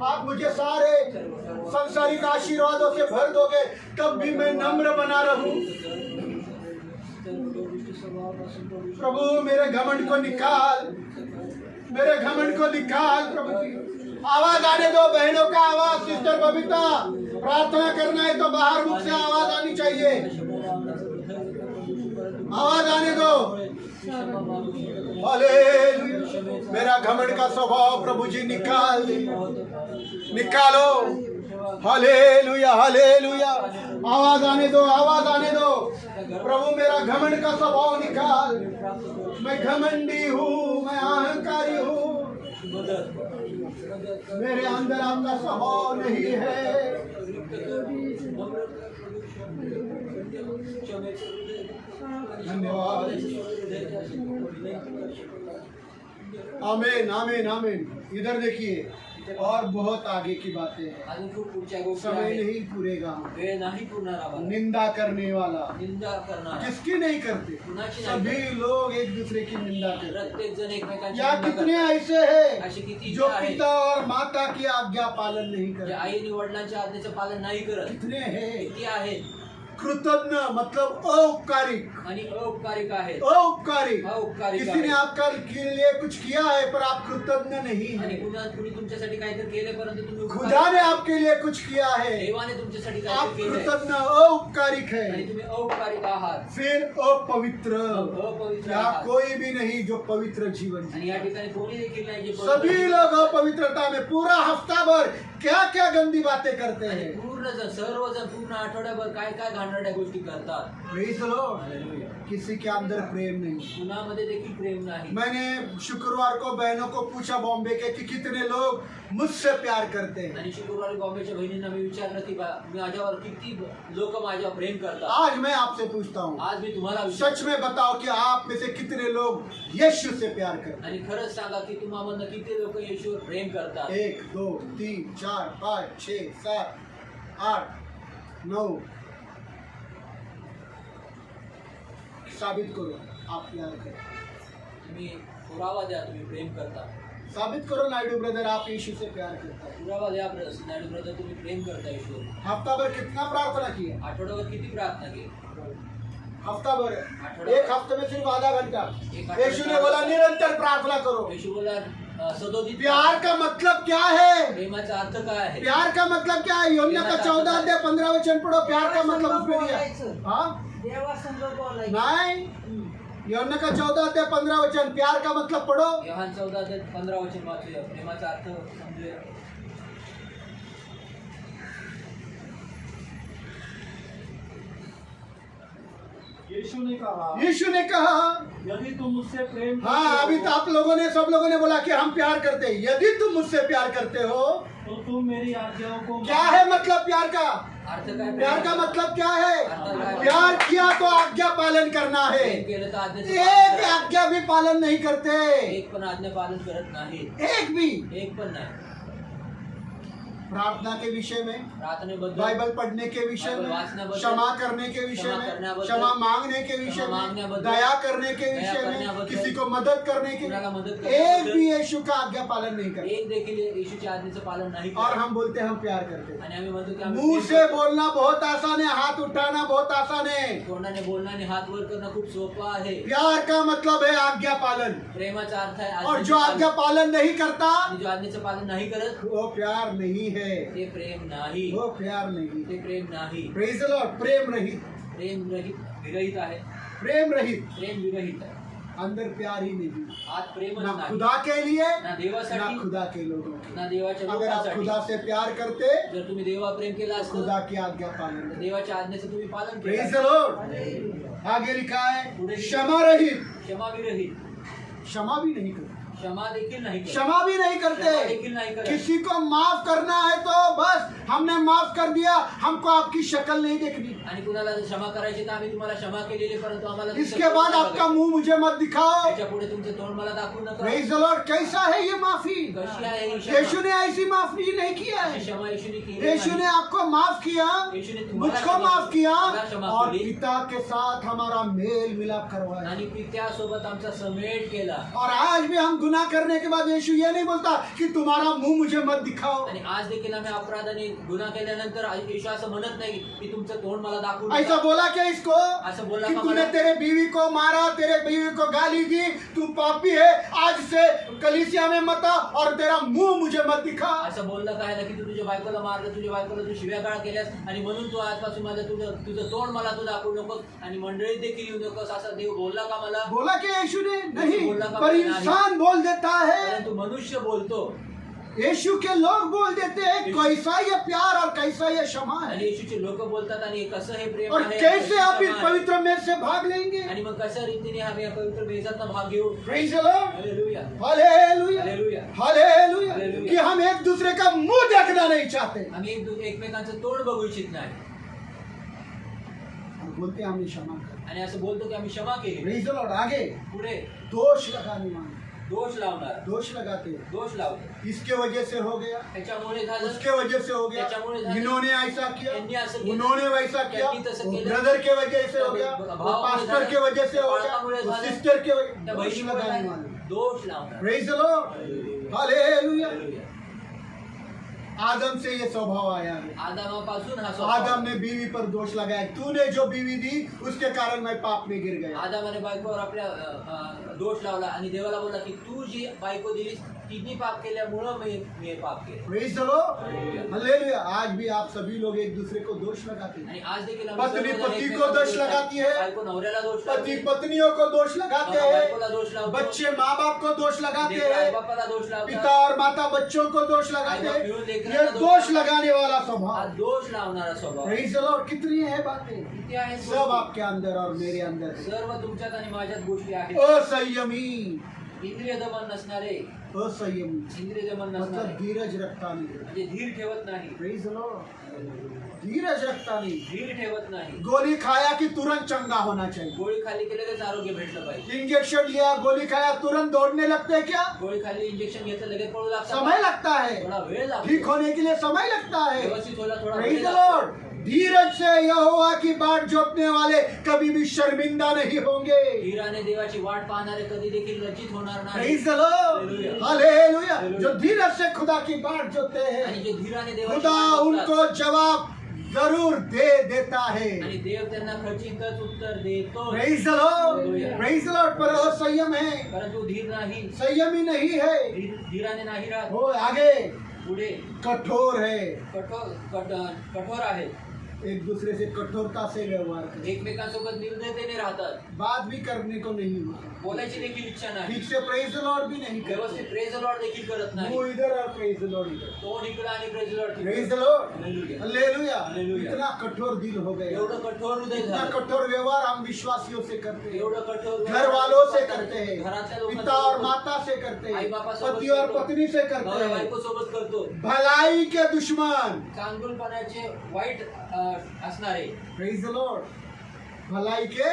आप मुझे सारे संसारिक आशीर्वादों से भर दोगे, तब भी मैं नम्र बना रहूं। प्रभु मेरे घमंड को निकाल, मेरे घमंड को निकाल प्रभु जी। आवाज आने दो, बहनों का आवाज। सिस्टर बबीता, प्रार्थना करना है तो बाहर मुख से आवाज आनी चाहिए। आवाज आने दो। हालेलुया। मेरा घमंड का स्वभाव प्रभु जी निकाल दे, निकालो। Hallelujah, hallelujah. आवाज आने दो, आवाज आने दो। प्रभु मेरा घमंड का स्वभाव निकाल। मैं घमंडी हूँ, मैं अहंकारी हूँ, मेरे अंदर आपका स्वभाव नहीं है। आमीन आमीन आमीन। इधर देखिए और बहुत आगे की बातें हैं, अजून खूप पुढच्या गोष्टी समय आहेत. नहीं पूरेगा। वेळ नाही पुरणार आम्हाला. निंदा करने वाला निंदा करणार किसकी नहीं करते, कुणाची नाही सभी लोग एक दूसरे की निंदा करते। प्रत्येक जण एकमेकांची या निंदा कितने करतात. ऐसे हैं असे किती जो आहेत पिता और माता की आज्ञा पालन नहीं जे करते? आईने वडिलांच्या आज्ञेचं पालन नाही करत. कितने हैं? किती आहेत कृतज्ञ मतलब औपकारिक, आणि औपकारिक आहेत. औपकारिक। औपकारिक किसी ने आहेत. आपका के लिए कुछ किया है पर आप कृतज्ञ नहीं आणि है। कुणी तुमच्यासाठी काहीतरी केले परंतु तुम्ही उपकार खुदा ने करता. आपके लिए कुछ किया है, देवाने तुमच्यासाठी आप काहीतरी केलंय कृतज्ञ औपकारिक आणि है। तुम्ही औपकारिक आहात. फिर अपवित्र, अपवित्र यहाँ आहात. कोई भी नहीं जो पवित्र जीवन आणि जिए। या ठिकाणी कोणी देखील नाही जे सभी लोग अपवित्रता में पूरा हफ्ता भर क्या क्या गंदी बातें करते आणि हैं। पूर्ण जण सर्वजण पूर्ण आठवड्याभर काय काय घाणेरड्या गोष्टी करतात. Praise the Lord। हालेलुया. किसी के अंदर प्रेम नहीं। कुणामध्ये देखील प्रेम नाही. मैंने शुक्रवार को बहनों को पूछा बॉम्बे के कि कितने लोग मुझसे प्यार करते हैं। आणि शुक्रवारी बॉम्बेच्या बहिणींना मी विचारलं की माझ्यावर किती लोक माझ्यावर प्रेम करतात. आज मैं आपसे पूछता हूँ, आज मी तुम्हाला सच में बताओ कि आप में से कितने लोग यीशु से प्यार करते आणि खरंच सांगा की तुम्हाला किती लोक येशूवर प्रेम करतात. हैं? 1 2 3 4 5 6 7 8 9। साबित करो आप प्यार करते। तुम्ही पुरावा द्या तुम्ही प्रेम करता. साबित करो नायडू ब्रदर आप यीशु से प्यार करते हैं। पुरावा द्या नायडू ब्रदर तुम्ही प्रेम करता येशूवर. हफ्ता भर कितना प्रार्थना किया? आठवड्यावर किती प्रार्थना केली? हफ्ता भर, एक हफ्ते में सिर्फ आधा घंटा। एक यीशु ने बोला निरंतर प्रार्थना करो। येशू बोला सदोदित प्यार का मतलब क्या है? प्रेमाचा अर्थ काय आहे? प्यार का मतलब क्या है? यूहन्ना का 14 अध्याय 15 वचन पढ़ो। प्यार का मतलब उसमें दिया। हाँ नहीं, यूहन्ना का 14 अध्याय 15 वचन, प्यार का मतलब पढ़ो। योहान 14:15 वचन वाचूया. प्रेमाचा अर्थ समजूया. यीशु ने कहा, यीशु ने कहा, यदि तुम मुझसे प्रेम हाँ करते अभी हो, तो आप लोगों ने सब लोगों ने बोला कि हम प्यार करते हैं। यदि तुम मुझसे प्यार करते हो, तो तुम मेरी आज्ञाओं को क्या है मतलब प्यार का? अर्थ काय? प्यार का मतलब क्या है? अर्थ काय? प्यार किया तो आज्ञा पालन करना है। प्रेम केलं तर आज्ञेचं एक पालन करा. आज्ञा भी पालन नहीं करते, एक पण आज्ञा पालन करत नाही. एक भी। एक पण नाही. प्रार्थना के विषय में, प्रार्थनेबद्दल, बाइबल पढ़ने के विषय बाइबल में, वाचण्याबद्दल, क्षमा करने के विषय क्षमा में, करण्याबद्दल, क्षमा मांगने के विषय क्षमा में, मागण्याबद्दल, दया करने के दया विषय में, करण्याबद्दल, किसी को मदद करने के, कुणाला मदत एक करण्याबद्दल, भी यीशु का आज्ञा पालन नहीं करते। एक देखील येशूच्या आज्ञेचं पालन नाही और करत. हम बोलते हैं हम प्यार करते हैं। आणि आम्ही म्हणतो की आम्ही मुंह प्रेम से करतो. बोलना बहुत आसान है, हाथ उठाना बहुत आसान है। तोंडाने बोलणं आणि हात वर करणं खूप सोपं आहे. प्यार का मतलब है आज्ञा पालन, प्रेमाचा अर्थ आहे और आज्ञेचं जो पालन. आज्ञा पालन नहीं करता आणि जो आज्ञेचं पालन नाही करत वो प्यार नहीं है, ते प्रेम नाही. वो प्यार नहीं। ते प्रेम नाही. Praise the Lord. प्रेम रहित, प्रेम विरहित आहे. प्रेम रहित, प्रेम विरहित आहे. अंदर प्यार ही नहीं, आत प्रेमच ना नाही. खुदा के लिए ना ना देवासाठी खुदा के लोगों के। ना देवाच्या अगर आप लोकांसाठी. खुदा से प्यार करते जर तुम्ही देवा प्रेम केला तो असतं खुदा की आज्ञा पालन तर करते। देवाच्या आज्ञेचं तुम्ही पालन प्रेज द केलं. लॉर्ड। आगे लिखा है क्षमा रहित, क्षमा विरहित. क्षमा भी नहीं करते, क्षमा देखील नाही करत. क्षमा भी नहीं क्षमा करते। देखील नाही करत. किसी को माफ करना है तो बस हमने माफ कर दिया, हमको आपकी शक्ल नहीं देखनी। आणि कुणाला जर क्षमा करायची तर आम्ही तुम्हाला क्षमा केलेली, परंतु आम्हाला तुमचं इसके तोंड बाद नका आपका बघायचं. मुंह मुझे मत दिखाओ। त्याच्या पुढे तुमचं तोंड मला दाखवू नका. Praise the Lord. कैसा है ये माफी? कशी आहे ही क्षमा? यीशु ने ऐसी माफी नहीं किया अशी है। क्षमा येशूने केली यीशु नाही. ने आपको माफ किया, येशूने तुम्हाला मुझको क्षमा माफ किया, मला क्षमा और केली. पिता के साथ हमारा मेल मिलाप करवाया। आणि पित्यासोबत आमचा समेट केला. और आज भी हम गुनाह करने के बाद यीशु ये नहीं बोलता कि तुम्हारा मुंह मुझे मत दिखाओ। आणि आज देखील आम्ही अपराधाने गुन्हा केल्यानंतर येशू असं म्हणत नाही की तुमचं तोंड मला दाखवू ऐसा नका. बोला क्या इसको असं बोलला कि का तूने मला? तेरे बीवी को मारा, तेरे बीवी को गाली दी, तू पापी है, आज से कलीसिया में मत आ और तेरा मुंह मुझे मत दिखा। असं बोललं काय ना की तू तुझ्या बायकोला मारलं, तुझ्या बायकोला तू शिव्यागाळ केल्यास आणि म्हणून तू आजपासून मला तुझं तोंड मला तू दाखवू नकोस आणि मंडळीत देखील येऊ नकोस, असं देव बोलला का मला? बोला क्या यीशु ने? नहीं, बोला का पर नहीं? इंसान बोल देता है। परंतु मनुष्य बोलतो. यीशु के लोग बोल देते हैं कैसा ये प्यार और कैसा ये क्षमा है, आणि येशूचे लोक बोलतात आणि कसं हे प्रेम और आहे, कैसे कशी आप इस क्षमा आहे. पवित्र मेल से भाग लेंगे। आणि मग कशा रीतीने आम्ही या पवित्र मेजातनं भाग घेऊ? Praise the lord. Hallelujah. Hallelujah, hallelujah. Hallelujah. Hallelujah. कि हम एक दूसरे का मुंह देखना नहीं चाहते। आम्ही एकमेकांचं तोंड बघू इच्छित नाही. बोलते हैं हमने क्षमा कर। आणि असं बोलतो की आम्ही क्षमा केली. Praise the Lord. आगे पुढे दोष लगाने वाले दोष लावणार, दोष लगाते हैं। दोष लावतो. इसके वजह से हो गया, त्याच्यामुळे झालं, उसके वजह से हो गया, त्याच्यामुळे झालं, इन्होंने ऐसा किया, यांनी असं केलं, उन्होंने वैसा किया, त्यांनी तसं वो केलं, ब्रदर के वजह से हो गया, त्या वो भावामुळे पास्टर झालं, के वजह से हो गया, बाळकामुळे वो झालं, सिस्टर के वजह त्या दोष बहिणीमुळे लगाने झालं, वाले। दोष लावणार. Praise the lord, hallelujah. आदम से ये स्वभाव आया है। आदामापासून हा स्वभाव. आदम ने बीवी पर दोष लगाया, तूने जो बीवी दी उसके कारण मैं पाप में गिर गया। आदामाने बायकोवर आपल्या दोष लावला आणि देवाला बोलला की तू जी बायको दिलीस तिने पाप केल्यामुळं मी पाप केलं. Praise the lord, hallelujah. आज भी आप सभी लोग एक दूसरे को दोष लगाते हैं। आणि आज देखील आम्ही पत्नी सर्वजण पति एकमेकांना को दोष दोष लगाती है, बायको नवऱ्याला दोष पति लावते, पत्नियों को दोष लगाते बायकोला दोष हैं, लावतो, बच्चे माँ बाप को दोष लगाते लेकरं हैं, आईबापाला दोष लावतात. पिता और माता बच्चों को दोष लगाते आई बाप हैं। मिळून ये लेकरांना दोष दोष लावतात. लगाने वाला हा स्वभाव। दोष लावणारा स्वभाव. Praise the Lord. कितनी है बातें, किती आहेत सब गोष्टी? आपके अंदर और मेरे अंदर है। सर्व तुमच्यात आणि माझ्यात गोष्टी आहेत. असंयमी, इंद्रिय दमन नसणारे, असंयमी इंद्रिय दमन मतलब नसणारे धीरज रखता नहीं। म्हणजे धीर ठेवत नाही, प्रेज द लॉर्ड, धीरज रखता नहीं। धीर ठेवत नाही. गोली खाया कि तुरंत चंगा होना चाहिए। गोळी खाली की लगेच आरोग्य भेटलं पाहिजे. इंजेक्शन लिया, गोली खाया, तुरंत दौड़ने लगते हैं क्या? गोळी खाली इंजेक्शन घेतलं लगेच पळू लागतं. समय लगता है, थोडा वेळ लागतो. ठीक होने के लिए समय लगता है। व्यवस्थित होला थोडा प्रेज वेळ द लागतो. लॉर्ड। धीरज से यहोवा की बाट जोतने वाले कभी भी शर्मिंदा नहीं होंगे। धीराने देवाची वाट पाहणारे कधी देखील लज्जित होणार नाही. Praise the lord, hallelujah. Hallelujah. Hallelujah. जो धीरज से खुदा की बाट जोते आणि हैं, जे धीराने देवाची खुदा वाट उनको बघतात, जवाब जरूर दे देता है। आणि देव त्यांना खचितच उत्तर देतो. Praise the lord, hallelujah. Praise the lord. पर वो संयम है, परंतु धीर नाही, संयमी नहीं है। धीराने नाही राहत. वो आगे पुढे कठोर है, कठोर आहे, एक दूसरे से कठोरता से व्यवहार करे, एकमेकांसोबत निर्दयतेने राहतात. बात भी करने को नहीं होता, बोलायची देखील इच्छा नाही, ठीक से प्रेज द लॉर्ड भी नहीं व्यवस्थित करते। प्रेज द लॉर्ड देखील करत नाही. वो इधर और प्रेज द लॉर्ड इधर। तोंड इकडं आणि प्रेज द लॉर्ड तिकडं. Praise the lord, hallelujah. Hallelujah. Hallelujah. इतना कठोर दिल हो गया, एवढं कठोर हृदय इतना झालं, कठोर व्यवहार हम विश्वासियों से करते हैं, एवढं कठोर घर वालों से करते हैं, घरातल्या पिता लोकांसोबत और माता से करते आई हैं, बापासोबत पति और करतो, पत्नी से करते नवरा हैं। बायको सोबत करतो. भलाई के दुश्मन, चांगुलपणाचे वाईट असणारे, प्रेज द लॉर्ड, भलाई के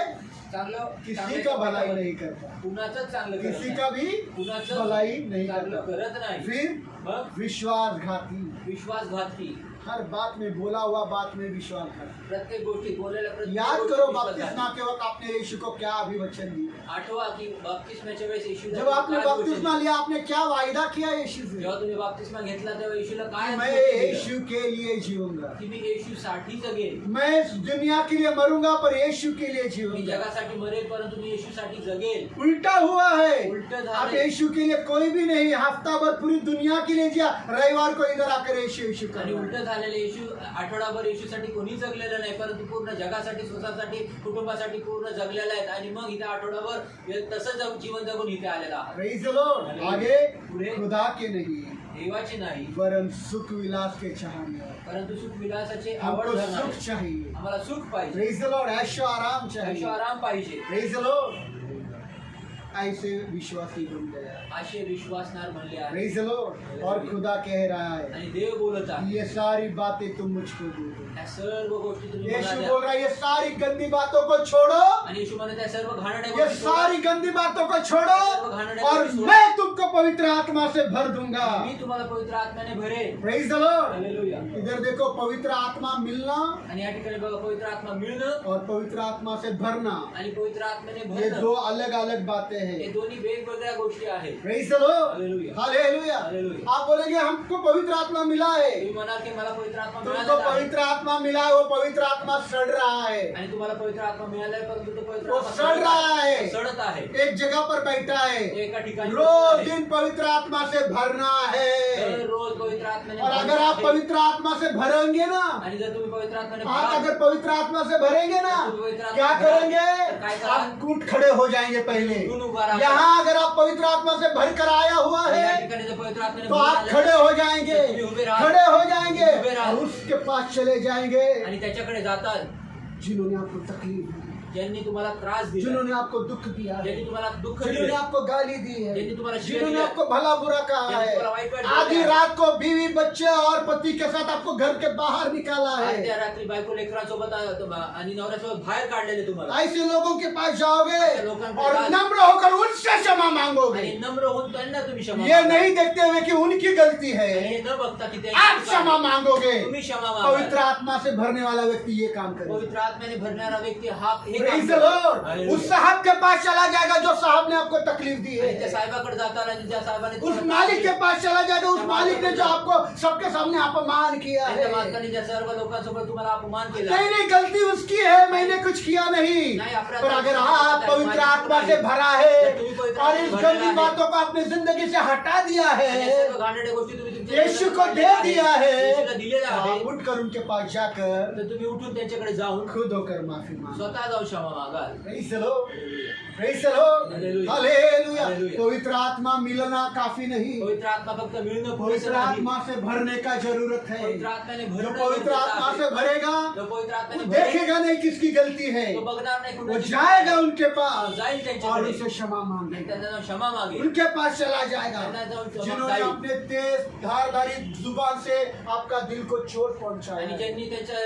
चांगलं किसी का भलाई नहीं करता, कुणाचंच चांगलं करत किसी नाही. का भी कुणाचं भलाई नहीं चांगलं करता। करत नाही. फिर मग विश्वासघाती, विश्वासघाती, हर बात में बोला हुआ बात में विश्वासघाती। प्रत्येक गोष्टीत बोलायला प्रत्येक याद गोष्टीत करो विश्वासघाती. बपतिस्मा के वक्त आपने यीशु को क्या अभिवचन दिया? आठवा की बपतिस्म्याच्या वेळेस येशूला जब आपने काय गोष्ट बपतिस्मा दिली? लिया आपने क्या वायदा किया यीशु से? जेव्हा तुम्ही बपतिस्मा घेतला तेव्हा येशूला काय मैं गोष्ट दिली? यीशु के लिए जीऊंगा, की मी येशूसाठी जगेल, मैं इस दुनिया के लिए मरूंगा पर यीशु के लिए मी जीऊंगा। जगासाठी मरेल परंतु मी येशूसाठी जगेल. उल्टा हुआ है, उल्टा झालंय. आप यीशु के लिए कोई भी नहीं, हफ्ता भर पूरी दुनिया के लिए जिया, रविवार को इधर आकर यीशु यीशु आणि कर। उलट झालेले येशू आठवडाभर येशूसाठी कोणी जगलेलं नाही परंतु पूर्ण जगासाठी, स्वतःसाठी, कुटुंबासाठी पूर्ण जगलेले आहेत आणि मग इथे आठवडाभर तसंच जीवन जगून इथे आलेला आहात. Praise the Lord. आगे खुदा के नहीं देवाचे नाही वरन सुख विलास के चाहने वाले। परंतु सुख विलासाचे आवड हमको धरणारे. सुख चाहिए, आम्हाला सुख पाहिजे, प्रेज द लॉर्ड, ऐशो आराम ऐशो चाहिए, आराम पाहिजे. Praise the Lord. ऐसे विश्वासी बन गया, असे विश्वासनार म्हणले आहे. Praise the Lord. और खुदा कह रहा है आणि देव बोलत आहे ये सारी बातें तुम मुझको दे दो। त्या सर्व गोष्टी तुम्ही मला यीशु द्या. बोल रहा है ये सारी गंदी बातों को छोड़ो, आणि येशू म्हणत त्या सर्व घाणेरड्या ये गोष्टी सोडा. सारी गंदी बातों को छोड़ो और मैं तुमको पवित्र आत्मा से भर दूंगा। मी तुम्हाला पवित्र आत्म्याने भरेल. Praise the lord. हालेलुया. इधर देखो, पवित्र आत्मा मिलना आणि या ठिकाणी बघा पवित्र आत्मा मिळणं और पवित्र आत्मा से भरना, आणि पवित्र आत्म्याने ये भरणं दो अलग अलग बातें हे हैं। दोन्ही वेगवेगळ्या गोष्टी आहेत. Praise the lord, hallelujah. Hallelujah. Hallelujah. आप बोलेंगे हमको पवित्र आत्मा मिला है, तुम्ही म्हणाल की मला पवित्र आत्मा तुमको मिळालेला आहे. पवित्र आत्मा मिला है, वो पवित्र आत्मा सड़ रहा है, आणि तुम्हाला पवित्र आत्मा मिळालाय परंतु तो पवित्र वो आत्मा सड़ रहा है, सडत आहे. एक जगह पर बैठा है। एका ठिकाणी रोज बसला आहे. दिन पवित्र आत्मा से भरना है। रोज पवित्र आत्म्याने और अगर भरणं आप आहे. पवित्र आत्मा से भरेंगे ना, आणि जर तुम्ही पवित्र आत्म्याने आप भराल, अगर पवित्र आत्मा से भरेंगे ना, क्या करेंगे? आप कूट खड़े हो जाएंगे पहले। यहाँ अगर आप पवित्र आत्मा से भर कर आया हुआ आणि या है ठिकाणी जर पवित्र आत्म्याने तो भरून आप आले, खड़े हो जाएंगे, तुम्ही उभे राहा. खड़े हो जाएंगे उभे राहा. और उसके पास चले जाएंगे आणि त्याच्याकडे जातात जिन्होंने आपको तकलीफ दी, ज्यांनी तुम्हाला त्रास दिला, जिन्होंने आपको दुख दिया है, ज्यांनी तुम्हाला दुःख जिन्होंने दिले, आपको गाली दी है, ज्यांनी तुम्हाला शिव्या जिन्होंने दिल्या, आपको भला बुरा कहा ज्यांनी है, तुम्हाला वाईट वाईट आधी बोलले, रात को बीवी बच्चे और पति के साथ आपको घर के बाहर निकाला आज त्या है, रात्री बायको लेकरांसोबत आणि नवऱ्यासोबत बाहेर काढलेले तुम्हाला, ऐसे लोगों के पास जाओगे लोकांकडे और जा. नम्र होकर उनसे क्षमा मांगोगे। आणि नम्र होऊन त्यांना तुम्ही क्षमा ये मागा. नहीं देखते हुए कि उनकी गलती है, आणि हे न बघता की ते आप क्षमा मांगोगे। तुम्ही क्षमा पवित्र मागा. आत्मा से भरने वाला व्यक्ति ये काम करेगा। पवित्र आत्म्याने भरणारा व्यक्ती हा हे काम Praise the करेल. Lord. हालेलुया. उस साहब के पास चला जाएगा जो साहब ने आपको तकलीफ दी आणि त्या है, साहेबाकडे जाताना ज्या साहेबाने उस तुम्हाला मालिक के पास चला जाएगा, उस मालिक ने जो आपको सबके सामने अपमान किया आणि त्या है। मालकाने ज्या सर्व लोकांसोबत तुम्हाला अपमान केला, नहीं नहीं, गलती उसकी है, मैंने कुछ किया नहीं। नहीं, अपराध पर अगर नहीं, आप पवित्र आत्मा से भरा है और इस गंदी बातों को अपनी जिंदगी से हटा दिया आणि है, या सर्व घाणेरड्या गोष्टी तुम्ही तुमच्या यीशु को जीवनात दे काढलेल्या दिया आहेत, है, येशूला दिलेला तो आहे, आप उठकर उनके पास जाकर तर तुम्ही उठून त्यांच्याकडे जाऊन खुद होकर माफी मांगो। स्वतः जाऊन क्षमा मागाल. Praise the Lord. Praise the Lord. Hallelujah. Hallelujah. Hallelujah. पवित्र आत्मा मिलना काफी नहीं, पवित्र आत्मा फक्त मिळणं पुरेसं पवित्र नाही. आत्मा से भरने का जरूरत है। पवित्र आत्म्याने जो भरणं पवित्र गरजेचं आत्मा आहे. से भरेगा जो पवित्र वो आत्म्याने भरेल, देखेगा नहीं किसकी गलती है, तो बघणार नाही वो कुणाची जाएगा उनके पास जाईल और त्यांच्याकडे उनसे क्षमा आणि मांगेगा, त्यांना जाऊन क्षमा मागेल. उनके पास चला जाएगा त्यांना जाऊन क्षमा जिन्होंने जाईल. अपने तेज धारदारी जुबान से आपका दिल को चोट आणि पहुंचाया है, ज्यांनी त्यांच्या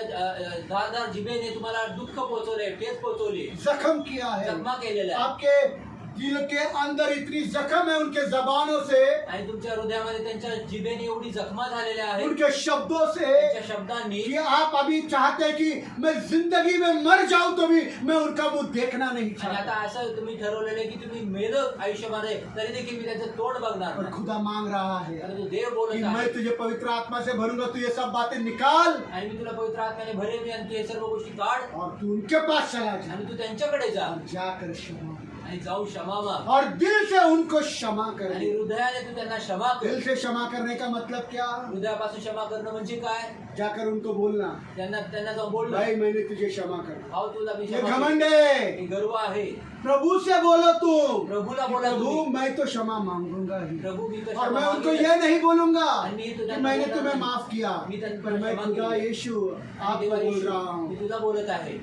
धारदार जिभेने तुम्हाला दुःख पोहोचवले, ठेच पोहोचवली, जख्म किया है, जखमा केलेला आहे. आपके दिल के अंदर इतनी जख्म है उनके जबानों से, आणि तुमच्या हृदयामध्ये त्यांच्या जिभेने एवढी जखमा झालेल्या आहेत, उनके शब्दों से, त्यांच्या शब्दांनी, कि आप अभी चाहते हैं कि मैं जिंदगी में मर जाऊं तो भी मैं उनका मुंह देखना नहीं आणि चाहता। आता असं तुम्ही ठरवलेलं आहे की तुम्ही मेलं आयुष्यामध्ये तरी देखील मी त्याचं तोंड बघणार और नाही. खुदा मांग रहा है परंतु देव कि बोलत मैं आहे तुझे पवित्र आत्मा से भरूंगा, तू ये सब बातें निकाल आणि मी तुला पवित्र आत्म्याने भरेल आणि तू हे सर्व गोष्टी काढ और तू उनके पास चला जा आणि तू त्यांच्याकडे जा और जाकर क्षमा मांग। आणि जाऊ क्षमा माग और दिल से उनको क्षमा आणि कर। हृदयाने तू त्यांना क्षमा कर. दिल से क्षमा करने का मतलब क्या? हृदयापासून क्षमा करणं म्हणजे काय? जाकर उनको बोलना, त्यांना जाऊन बोलणं, भाई मैंने तुझे क्षमा कर। भाऊ तुला मी ये क्षमा घमंड केली. है, हे गर्व आहे. प्रभु से बोलो तू, प्रभूला बोला प्रभु तुम्ही. मैं तो क्षमा मांगूंगा ही, प्रभु मी तो और क्षमा मैं उनको मागेल. ये नहीं बोलूंगा आणि मी कि तुझ्या मैंने बोलणार तुम्हें नाही. माफ किया, मी त्यांना पर मैं क्षमा खुदा केली. यीशु आणि आपको देवा बोल येशू, रहा हूँ, मी तुला बोलत आहे,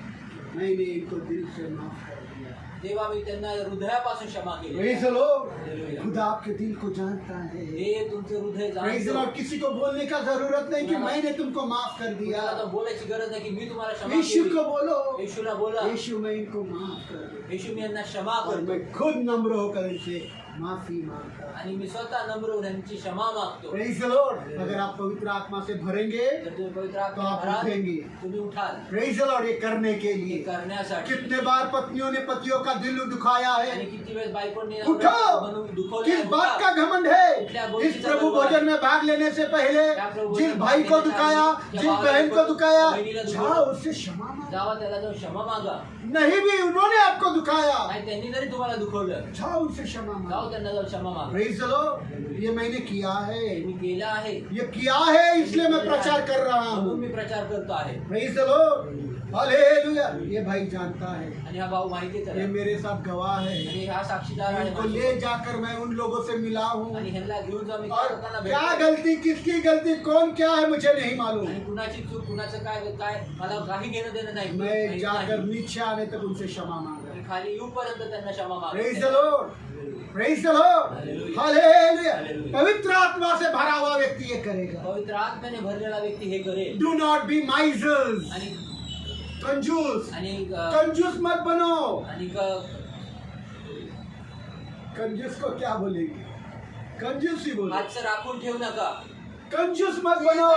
मैंने इनको दिल से माफ कर दिया। देवा मी त्यांना हृदयापासून क्षमा केली. Praise the Lord. Hallelujah. खुदा आपके दिल को जानता है। देव तुमचं हृदय Praise the जाणतो. Lord. किसी को बोलने का जरूरत नहीं कि मैंने तुमको माफ कर दिया। तुम्हाला तर बोलायची गरज नाही की मी तुम्हाला क्षमा यीशु केली. को बोलो, येशूला बोला, यीशु मैं इनको माफ कर दूं। येशू मी यांना क्षमा और करतो मैं खुद नम्र होकर इनसे माफी मांगता हूं। आणि मी स्वतः नम्र होऊन यांची क्षमा मागतो. Praise the Lord. अगर आप पवित्र आत्मा से भरेंगे जर तुम्ही पवित्र तो आत्मा आप भराल, उठेंगे। तुम्ही उठाल. Praise the Lord. ये करने के हे लिए करण्यासाठी कितने बार पत्नियों ने पतियों का दिल दुखाया आणि है। किती वेळेस बायकोंनी उठो, बनवून दुखवलं किस आहे, बात उठा. का घमंड है? कुठल्या इस गोष्टीचा प्रभु गर्व आहे? भोजन में भाग लेने से पहले त्या प्रभु जिस भोजन भाई को भाग लेने दुखाया, से जिस पहले बहन को दुखाया, बहिणीला जाओ दुखावलं. उससे क्षमा मांगो। जावा त्याला जाऊन क्षमा मागा. नहीं भी उन्होंने आपको दुखाया, आणि त्यांनी जरी तुम्हाला दुखवलं, जाओ उनसे क्षमा जाओ मांगो। त्यांना जाऊन क्षमा मागा. Praise the Lord. ये मैंने किया है, मी केलं आहे, ये किया है, इसलिए मैं प्रचार कर रहा म्हणून हूँ। मी प्रचार करतो आहे. Praise the Lord. Hallelujah. ये भाई जानता है, आणि हा भाऊ माहितीच आहे ये मेरे साथ गवाह है। आणि हा साक्षीदार आहे इनको माझा. ले जाकर मैं उन लोगों से मिला हूँ, आणि ह्यांना घेऊन जाऊन मी और करताना क्या भेटतो. गलती, किसकी गलती, कौन क्या है, मुझे नहीं मालूम। आणि कुणाची चूक, कुणाचं काय काय मला काही घेणं देणं नाही. मैं माहित जाकर नाही. नीचे आने तक उनसे क्षमा मांगा। मी खाली येऊपर्यंत त्यांना क्षमा Praise the मागा. Lord. Praise the Lord. Hallelujah. Hallelujah. Hallelujah. पवित्र आत्मा से भरा हुआ व्यक्ति ये करेगा। पवित्र आत्म्याने भरलेला व्यक्ती हे करेल. Do not be misers. आणि कंजूस, आणि कंजूस मत बनो। आणि कंजूस को क्या बोलेंगे? कंजूस ही बोलो। हातचं राखून ठेवू नका. कंजूस मत बनो।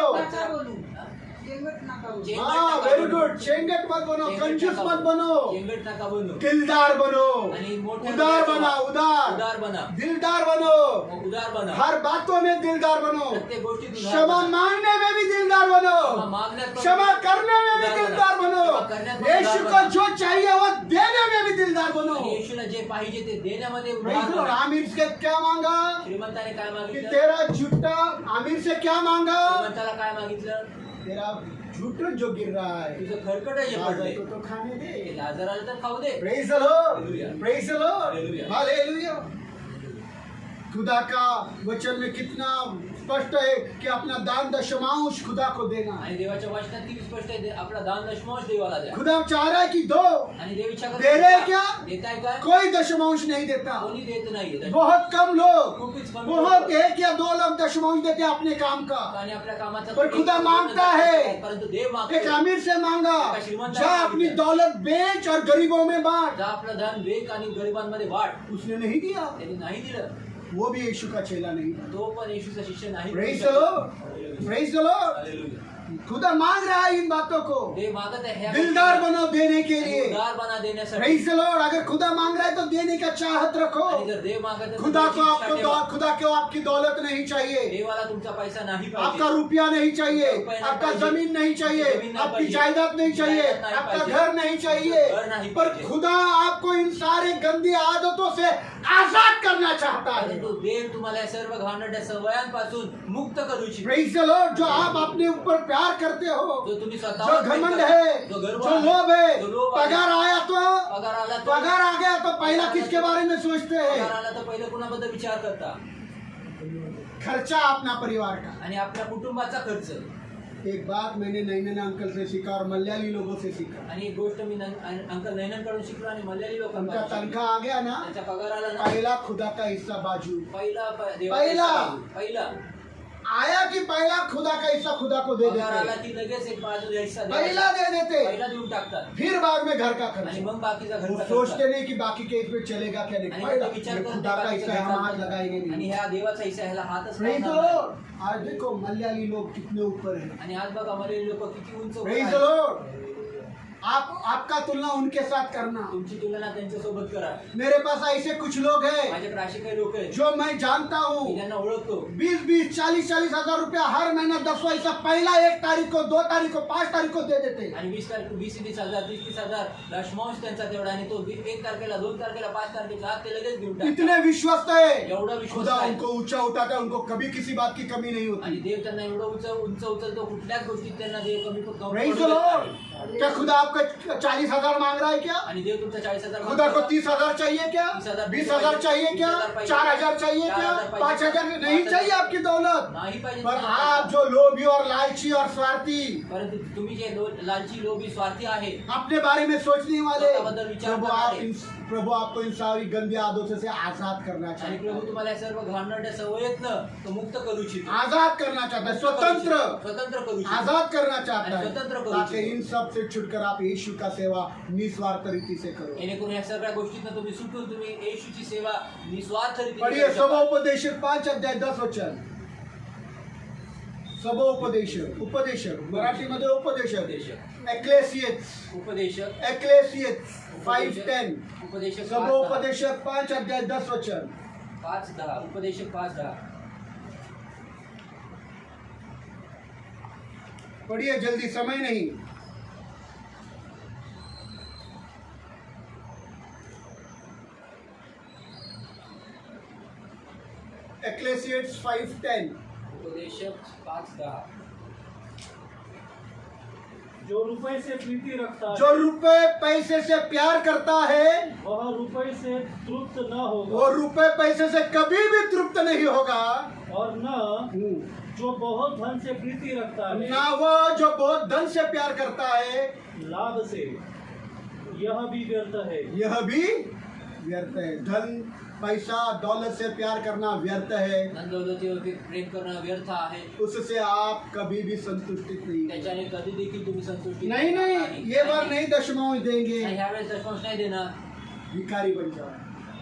चेंगट हाँ, नका वेरी बनू. गुड। चेंगट मत बनो, चेंगट कंजूस नका मत बनू. बनो, चेंगट नका बनू. दिलदार बनो, आणि मोठ्या उदार हृदयाचं बना, उदार, उदार बना. दिलदार बनो, उदार बना. हर बातों में दिलदार बनो, प्रत्येक गोष्टीत उदार क्षमा बना. मांगने में भी दिलदार क्षमा बनो, मागण्यात पण क्षमा करने में भी उदार बना. दिलदार बनो, क्षमा करण्यात पण यीशु उदार को बना. जो चाहिए वो देने में भी दिलदार बनो। आणि येशूला जे पाहिजे ते देण्यामध्ये उदार Praise the Lord. बना. आमिर से क्या मांगा? श्रीमंताने काय कि मागितलं? तेरा झूठा, आमिर से क्या मांगा? श्रीमंताला काय मागितलं? तेरा झूठा जो गिर रहा है, तुझं खरकट जे लाजर पडले को तो खाने दे। लाजराला तर खाऊ दे. Praise the Lord. Hallelujah. Praise the Lord. Hallelujah. Hallelujah. खुदा का वचन में कितना स्पष्ट है कि अपना दान दशमांश खुदा को देना है। आणि देवाच्या वचनात किती स्पष्ट आहे आपला दान दशमांश देवाला द्या खुदा चाह रहा है कि दो। आणि देव इच्छा दे रहे हैं क्या? देताय काय? कोई दशमांश नहीं देता, कोणी देत नाही। बहुत कम लोग, खूपच कमी बहुत 1 या 2 लोग दशमांश देते हैं अपने काम का। आणि आपल्या कामाचा पर खुदा मांगता है, परंतु देव मागतो एक अमीर से मांगा, जा अपनी दौलत बेच और गरीबों में बांट। जा आपलं धन वेक आणि गरिबांमध्ये वाट। उसने नहीं दिया, त्यांनी नाही दिलं, वो भी यीशु का चेला नहीं था। तो पण येशूचा शिष्य नाही। Praise the Lord, praise the lord. Hallelujah. खुदा मांग रहा है इन बातों को, देव मागत आहे ह्या दिलदार बनो देने के लिए। उदार बना देण्यासाठी। Praise the Lord. अगर खुदा मांग रहा है तो देने का चाहत रखो। आणि जर देव मागत आहे तर खुदा को त्याची इच्छा ठेवा। खुदा को आपकी दौलत नहीं चाहिए, देवाला तुमचा पैसा नाही पाहिजे, आपका रुपया नहीं चाहिए, आपका जमीन नहीं चाहिए, आपकी जायदाद नहीं चाहिए, आपका घर नहीं चाहिए, पर खुदा आपको इन सारे गंदी आदतों से आजाद करना चाहता है। परंतु देव तुम्हाला या सर्व घाणेरड्या सवयांपासून मुक्त करू इच्छितो। Praise the Lord. जो आप अपने ऊपर प्यार करते हो, जो तुम्ही जो स्वतःवर घमंड है, जो गर्व जो आहे, लोभ है, जो लोभ आहे, पगार आया तो पगार आला तो पगार आ गया तो पहला किसके बारे में सोचते पगार हैं? आला तर पहिले कुणाबद्दल विचार करता? खर्चा अपना परिवार का। आणि आपल्या कुटुंबाचा खर्च। एक बात मैंने नैनन अंकल से सीखा और मलयाली लोगों से सीखा। आणि एक गोष्ट मी अंकल नैनन कडून शिकलो आणि मल्याळी उनका लोकांकडून तनख्वाह आ गया ना, त्यांचा पगार आला ना, पहला खुदा का हिस्सा बाजू पहिला पहिला पहिला आया कि पहला खुदा का हिस्सा खुदा को दे पगार आला देते, की लगेच एक बाजू हिस्सा पहला दे देते, पहिला देऊन टाकतात फिर बाद में घर का आणि खर्च। मग बाकीचा वो खर्च सोचते नहीं कि बाकी के इसमें चलेगा क्या नहीं, आणि पहला ते विचार ये करत खुदा का नाही हिस्सा है, हम हाथ बाकीचा लगाएंगे आणि नहीं। ह्या देवाचा हिस्सा ह्याला हातच प्रेज द लावणार नाही। लॉर्ड। आज देखो मलयाली लोग कितने ऊपर हैं। आणि आज बघा मल्याळी लोक किती उंच उभे प्रेज द आहेत। लॉर्ड। आपका तुलना उनके साथ करना। तुमची तुलना त्यांच्या सोबत करा। मेरे पास ऐसे कुछ लोग हैं माझ्याकडे असे काही लोक आहेत जो मैं जानता मी हूँ, त्यांना ओळखतो। 20-20, 40-40 हजार रुपया हर महीना 10वां हिस्सा पहला 1 तारीख को, 2 तारीख को, 5 तारीख को दे देते। आणि 20-30 हजार 30 हजार दशमांश त्यांचा तेवढा आणि तो 1 तारखेला 2 तारखेला 5 तारखेला आज ते लगेच घेऊन टाकतात। इतने विश्वस्त है, एवढा विश्वास खुदा आहे। उनको ऊंचा उठाता है, उनको कभी किसी बात की कमी नहीं आणि होती। देव त्यांना एवढं उंच उचलतो कुठल्याच गोष्टीत त्यांना देव कमी प्रेज द लॉर्ड। क्या खुदा आपका 40,000 मांग रहा है क्या? आणि देव तुमचा 40,000 खुदा को 30,000 चाहिए क्या? 20,000 चाहिए क्या? 4,000 चाहिए क्या? 5,000 नहीं चाहिए आपकी दौलत। नाही पाहिजे पर आप जो लोभी और लालची और स्वार्थी, परंतु तुम्ही जे लालची लोभी स्वार्थी आहे अपने बारे में सोचने वाले, स्वतःबद्दल विचार करणारे, प्रभु आपको इन सारी गंदी आदतों से आजाद करना आणि चाहता प्रभू है, तुम्हाला या सर्व घाणेरड्या सवयीतनं तो मुक्त करू इच्छितो। आजाद करना चाहता है, स्वतंत्र स्वतंत्र करू इच्छितो। आजाद करना चाहता आणि स्वतंत्र है, करू ताकि इच्छितो। इन सब से छुटकर आप यीशु का सेवा निस्वार्थ रीति से करो। जेणेकरून या सगळ्या गोष्टीतनं तुम्ही सुटून तुम्ही येशूची सेवा निस्वार्थ रीतीने पढ़िए करू शकता। सबोपदेशक 5:10 वचन। सबोपदेशक, उपदेशक, मराठीमध्ये उपदेशक, एक्लेसियस, उपदेशक एक्लेसियस 5:10, उपदेशक सबोपदेशक 5:10 वचन। 5:10 उपदेशक 5:10 पढ़िए जल्दी, समय नहीं। एक्लेसियस 5:10। उपदेशक 5:10 जो रुपए से प्रीति रखता जो है रुपए पैसे से प्यार करता है, वह रुपए से तृप्त न होगा, वो रुपए पैसे से कभी भी तृप्त नहीं होगा। और न जो बहुत धन से प्रीति रखता है ना वो जो बहुत धन से प्यार करता है, लाभ से, यह भी व्यर्थ है। यह भी व्यर्थ है। धन, पैसा, दौलत से प्यार करना व्यर्थ है, धन दौलतीवरती प्रेम करणं व्यर्थ आहे। उससे आप कभी भी संतुष्टित नहीं होंगे। त्याच्याने कधी देखील तुम्ही संतुष्टी नहीं नहीं, ये बार नहीं दशमांश देंगे, नाही, ह्यावेळेस दशमांश नाही देणार। भिखारी बन जाओ।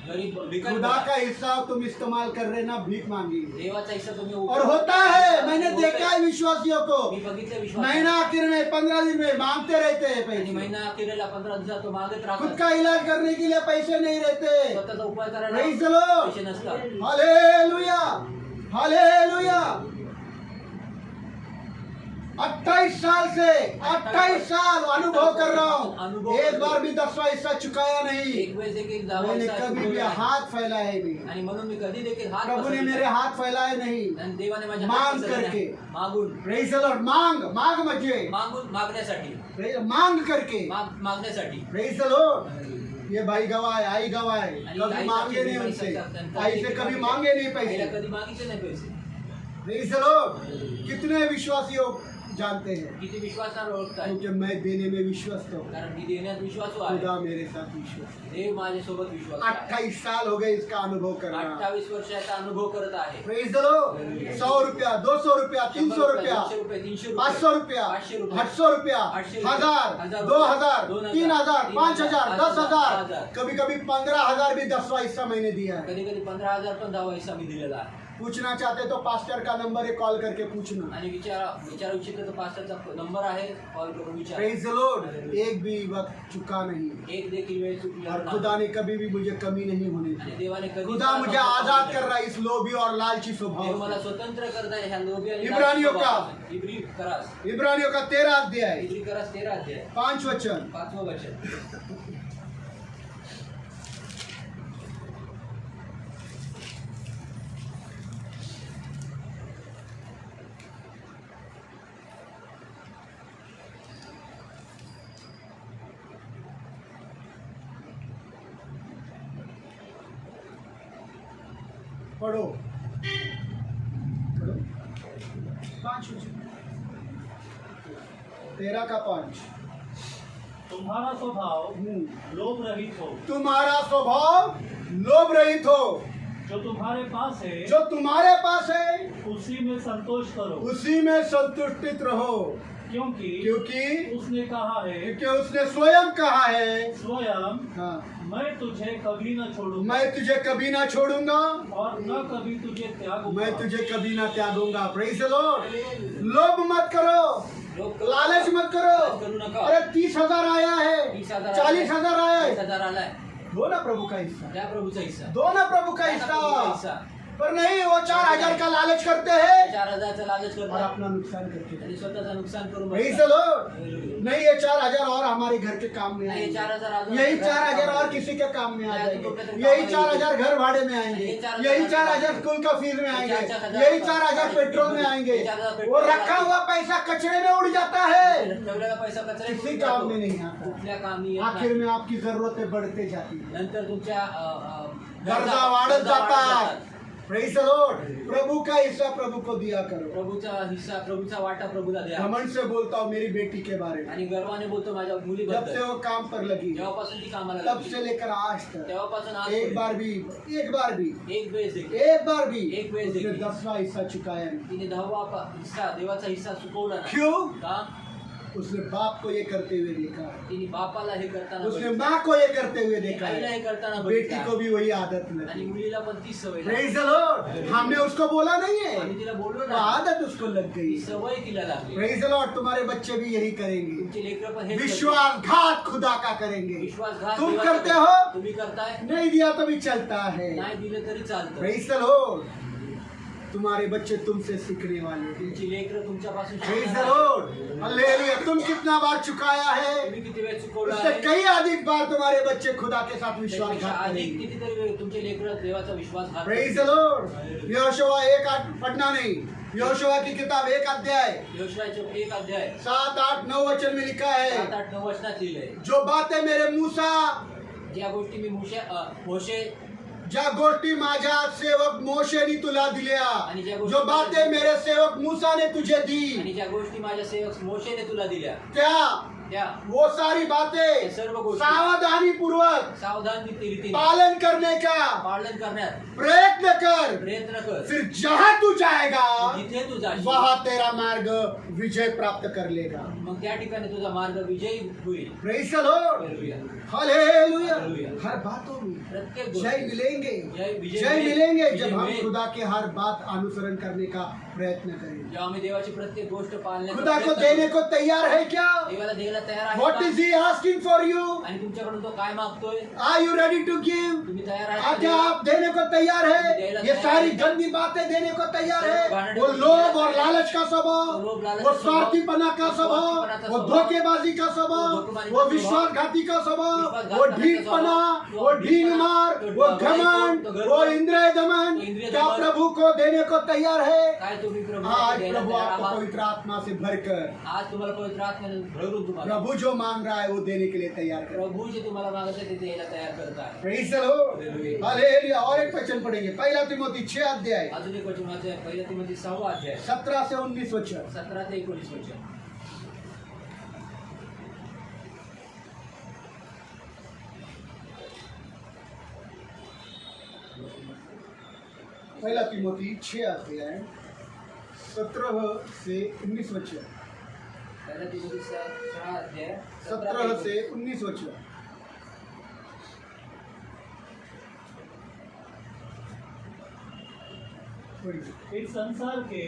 गरीब भिकारी खुदा बना। का हिस्सा तुम इस्तेमाल कर रहे ना, भीख मांगेंगे। देवाचा हिस्सा तुम्ही और होता है, मैंने देखा है विश्वासियों को, मी बघितलं विश्वास महीना आखिर में 15 दिन में मांगते रहते हैं आणि पैसे। महिना अखेरीला 15 दिवसात तो मागत खुद राहतात। का इलाज करने के लिए पैसे नहीं रहते। स्वतःचा उपाय करायला Praise the Lord. पैसे नसतात। Hallelujah, hallelujah. 28 साल से 28 साल अनुभव कर रहा हूँ, एक बार भी 10वां हिस्सा चुकाया नहीं। एक वेळेस एक दहा मैंने वर्षात कभी भी चुकवला. हाथ फैलाए नहीं, आणि म्हणून मी कधी देखील हात प्रभु ने पसरला मेरे नाही. हाथ फैलाए नहीं। आणि देवाने माझ्या मांग हात पसरले करके. नाही. मागून प्रेज द लॉर्ड। मांग, मांग म्हणजे मागण्यासाठी मांग करके। मागण्यासाठी. Praise the Lord. ये भाई गवाह है, आई गवाह है, आणि कभी आई मांगे साक्षी नहीं देवाई उनसे, साक्षी. आई से कभी मांगे नहीं आईला पैसे। कधी मागितले नाही पैसे. Praise the Lord. कितने विश्वासियों जानते हैं? किती विश्वासानं ओळखताय? क्योंकि मैं देने में विश्वस्त हूँ, कारण मी देण्यात विश्वासू आहे. खुदा मेरे साथ विश्वास है। देव माझ्यासोबत विश्वास आहे. 28 साल हो गए इसका अनुभव करना। 28 वर्षाचा अनुभव करत आहे. Praise the Lord. 100 रुपया, 200 रुपया, 300 रुपया, 200 रुपये, 300 रुपये, 500 रुपया, 500 रुपये, 800 रुपया, 800 रुपये, 1000, 1000, 2000, 2000, 3000, 5000, 10,000, 10,000, कभी कभी 15,000 भी 10वां हिस्सा मैंने दिया है। कधी कधी 15,000 पण 10 हिस्सा मी दिलेला आहे. पूछना चाहते तो पास्टर का नंबर है, कॉल करके पूछना। आणि विचारू इच्छित तर पास्टरचा नंबर आहे, कॉल करून विचार. Praise the Lord. एक भी वक्त चुका नहीं एक देखील वेळ चुकली और खुदा ने कभी भी मुझे कमी नहीं होने आणि दी। देवाने कधी खुदा मुझे आजाद कर रहा है इस लोभी और लालची देव स्वभाव मला से। स्वतंत्र करत आहे ह्या लोभी आणि इब्रानियों का इब्री करास इब्रानियों का 13 अध्याय, इब्री करास 13 अध्याय 5 वचन। 5वं वचन. पढ़ो, पढ़ो। 5 वचन, 13 का 5। तुम्हारा स्वभाव लोभ रहित हो, तुम्हारा स्वभाव लोभ रहित हो, जो तुम्हारे पास है जो तुम्हारे पास है उसी में संतोष करो, उसी में संतुष्टित रहो, क्योंकि क्योंकि उसने कहा है, उसने स्वयं कहा है, स्वयं हाँ, मैं तुझे कभी न छोड़ूंगा मैं तुझे कभी ना छोड़ूंगा, और न कभी तुझे त्यागूंगा. मैं तुझे कभी ना त्यागूंगा। Praise the Lord. लोभ मत करो, लोभ लालच मत करू करो। नका. अरे 30,000 आया है, 30,000 40,000 आया है, 40,000 आलाय. दो ना प्रभु का हिस्सा, त्या प्रभूचा हिस्सा. दो ना प्रभु का त्या प्रभूचा हिस्सा। हिस्सा. पर नहीं, वो 4,000 का लालच करते हैं 4,000चा लालच और करतात अपना नुकसान करते हैं। आणि स्वतःचं नुकसान करून प्रेज़ द बसतात. लॉर्ड। नहीं, ये 4,000 और हमारे घर के काम में नाही, आएंगे। 4,000 अजून यही 4,000 और किसी के काम में आ नाही, जाएंगे। कुठल्या तरी यही कामाला 4,000 घर भाड़े में आएंगे, ये 4,000 यही 4,000 स्कूल का फीस में आएंगे, 4,000 यही 4,000 पेट्रोल में आएंगे। 4,000 वो रखा हुआ पैसा कचरे में उड़ जाता है, ठेवलेला पैसा कचऱ्यात किसी उडून काम जातो. में नहीं आता। कुठल्या कामी येत आखिर नाही. में आपकी जरूरतें बढ़ते जाती हैं, नंतर तुमच्या गरजा वाढत जातात। Praise the lord. प्रभु का हिस्सा प्रभु को दिया करो। प्रभूचा हिस्सा, प्रभूचा वाटा प्रभूला द्या. घमंड से बोलता हूँ मेरी बेटी के बारे में, आणि गर्वाने बोलतो माझ्या जब से मुलीबद्दल. वो काम पर लगी जेव्हापासून ती कामाला तब लागली, से लेकर आज तक तेव्हापासून आज एक बार भी एक वेळेस देखील एक बार भी एक वेळ उसने देखील 10वां हिस्सा चुकाया नहीं। तिने 10वा हिस्सा, देवाचा हिस्सा चुकवला नाही. क्यों? का? उसने बाप को ये करते हुए देखा है, तिने बापाला हे करताना उसने बघितलं. माँ को ये करते हुए देखा आईला है, हे करताना बेटी बघितलं. को भी वही आदत आणि लगी। मुलीला पण ती सवय लागली. Praise the Lord. हमने उसको बोला नहीं है, आम्ही तिला बोललो वो ना, आदत उसको लग गई। ती सवय तिला लागली. Praise the Lord. तुम्हारे बच्चे भी यही करेंगे, तुमचे लेकरं पण हे विश्वासघात खुदा का करेंगे। विश्वासघात तुम देवाचा करते हो? तुम्ही करताय. नहीं दिया तो भी चलता है। नाही दिलं तरी चालतं. Praise the Lord. तुम्हारे बच्चे तुमसे सीखने वाले हैं। तुमची लेकरं तुमच्यापासून प्रेज़ द शिकणार आहे. लॉर्ड। हालेलुया। तुम कितना बार चुकाया है, तुम्ही किती वेळ चुकवला उससे आहे. कई अधिक बार तुम्हारे बच्चे खुदा के साथ त्यापेक्षा विश्वासघात अधिक करेंगे। कितीतरी वेळ तुमचे लेकरं देवाचा विश्वासघात प्रेज़ द लॉर्ड। यहोशुआ 1:8 पढ़ना नहीं, यहोशुआ की किताब 1 अध्याय योशुआचे 1 अध्याय 7, 8, 9 वचन में लिखा है, 7, 8, 9 वचनात लिहिलंय. जो बातें मेरे मूसा, ज्या गोष्टी मी मोशे ज्या गोष्टी माझ्या सेवक मोशेने तुला दिल्या, आणि ज्या गोष्टी जो बातें मेरे सेवक मूसा ने तुझे दी, आणि ज्या गोष्टी माझ्या सेवक मोशेने तुला दिल्या, क्या त्या वो सारी बातें सर्व गोष्टी सावधानी पूर्वक सावधान रीतीने पालन करने का पालन करण्यात प्रयत्न कर, प्रयत्न कर. फिर जहां तू जाएगा जिथे तू जाशील वहां तेरा मार्ग विजय प्राप्त कर लेगा। मग त्या ठिकाणी तुझा मार्ग विजयी होईल. Praise the lord. Hallelujah. Hallelujah. Hallelujah. हर बातों में प्रत्येक जय गोष्टी मिलेंगे, विजय जय मिलेंगे विजय जब हम मिळेल. खुदा के हर बात अनुसरण करने का प्रयत्न करेंगे। जेव्हा आम्ही देवाची प्रत्येक गोष्ट पाळण्याचा खुदा को प्रयत्न देने करू. को तैयार है क्या? देवाला द्यायला तयार आहे What का? is he asking for you? आणि तुमच्याकडून तो काय मागतोय? Are you ready to give? तुम्ही तयार आहात क्या का? आप देने को तैयार है? ये सारी गंदी बातें देने को तैयार है? वो लोभ और लालच का स्वभाव, वो स्वार्थीपना का स्वभाव, वो धोखेबाजी का स्वभाव, वो विश्वासघाती का स्वभाव, वो ढीठपना, वो ढील मार, वो घमंड, वो इंद्रिय दमन, क्या प्रभु को देने को तैयार है? तुम्ही प्रभू आज द्यायला प्रभु तयार आपको आहात. पवित्र आत्मा से भरकर आज तुम्हाला पवित्र आत्म्याने भरून तुम्हाला प्रभु जो मांग रहा है वो देने के लिए तैयार कर। प्रभू जे तुम्हाला मागत आहे ते द्यायला तयार करत आहे. Praise the lord, hallelujah. और एक वचन पढ़ेंगे, पहला तिमोथी 6 अध्याय अजून एक वचन वाचायचं, पहिला तिमोथी 6 अध्याय 17 से 19 वचन। 17 ते 19 वचन. पहला तिमोथी 6 अध्याय 17 से 19 वचन। पहिला तिमोथी 6 अध्याय 17 से 19 वचन। इस संसार के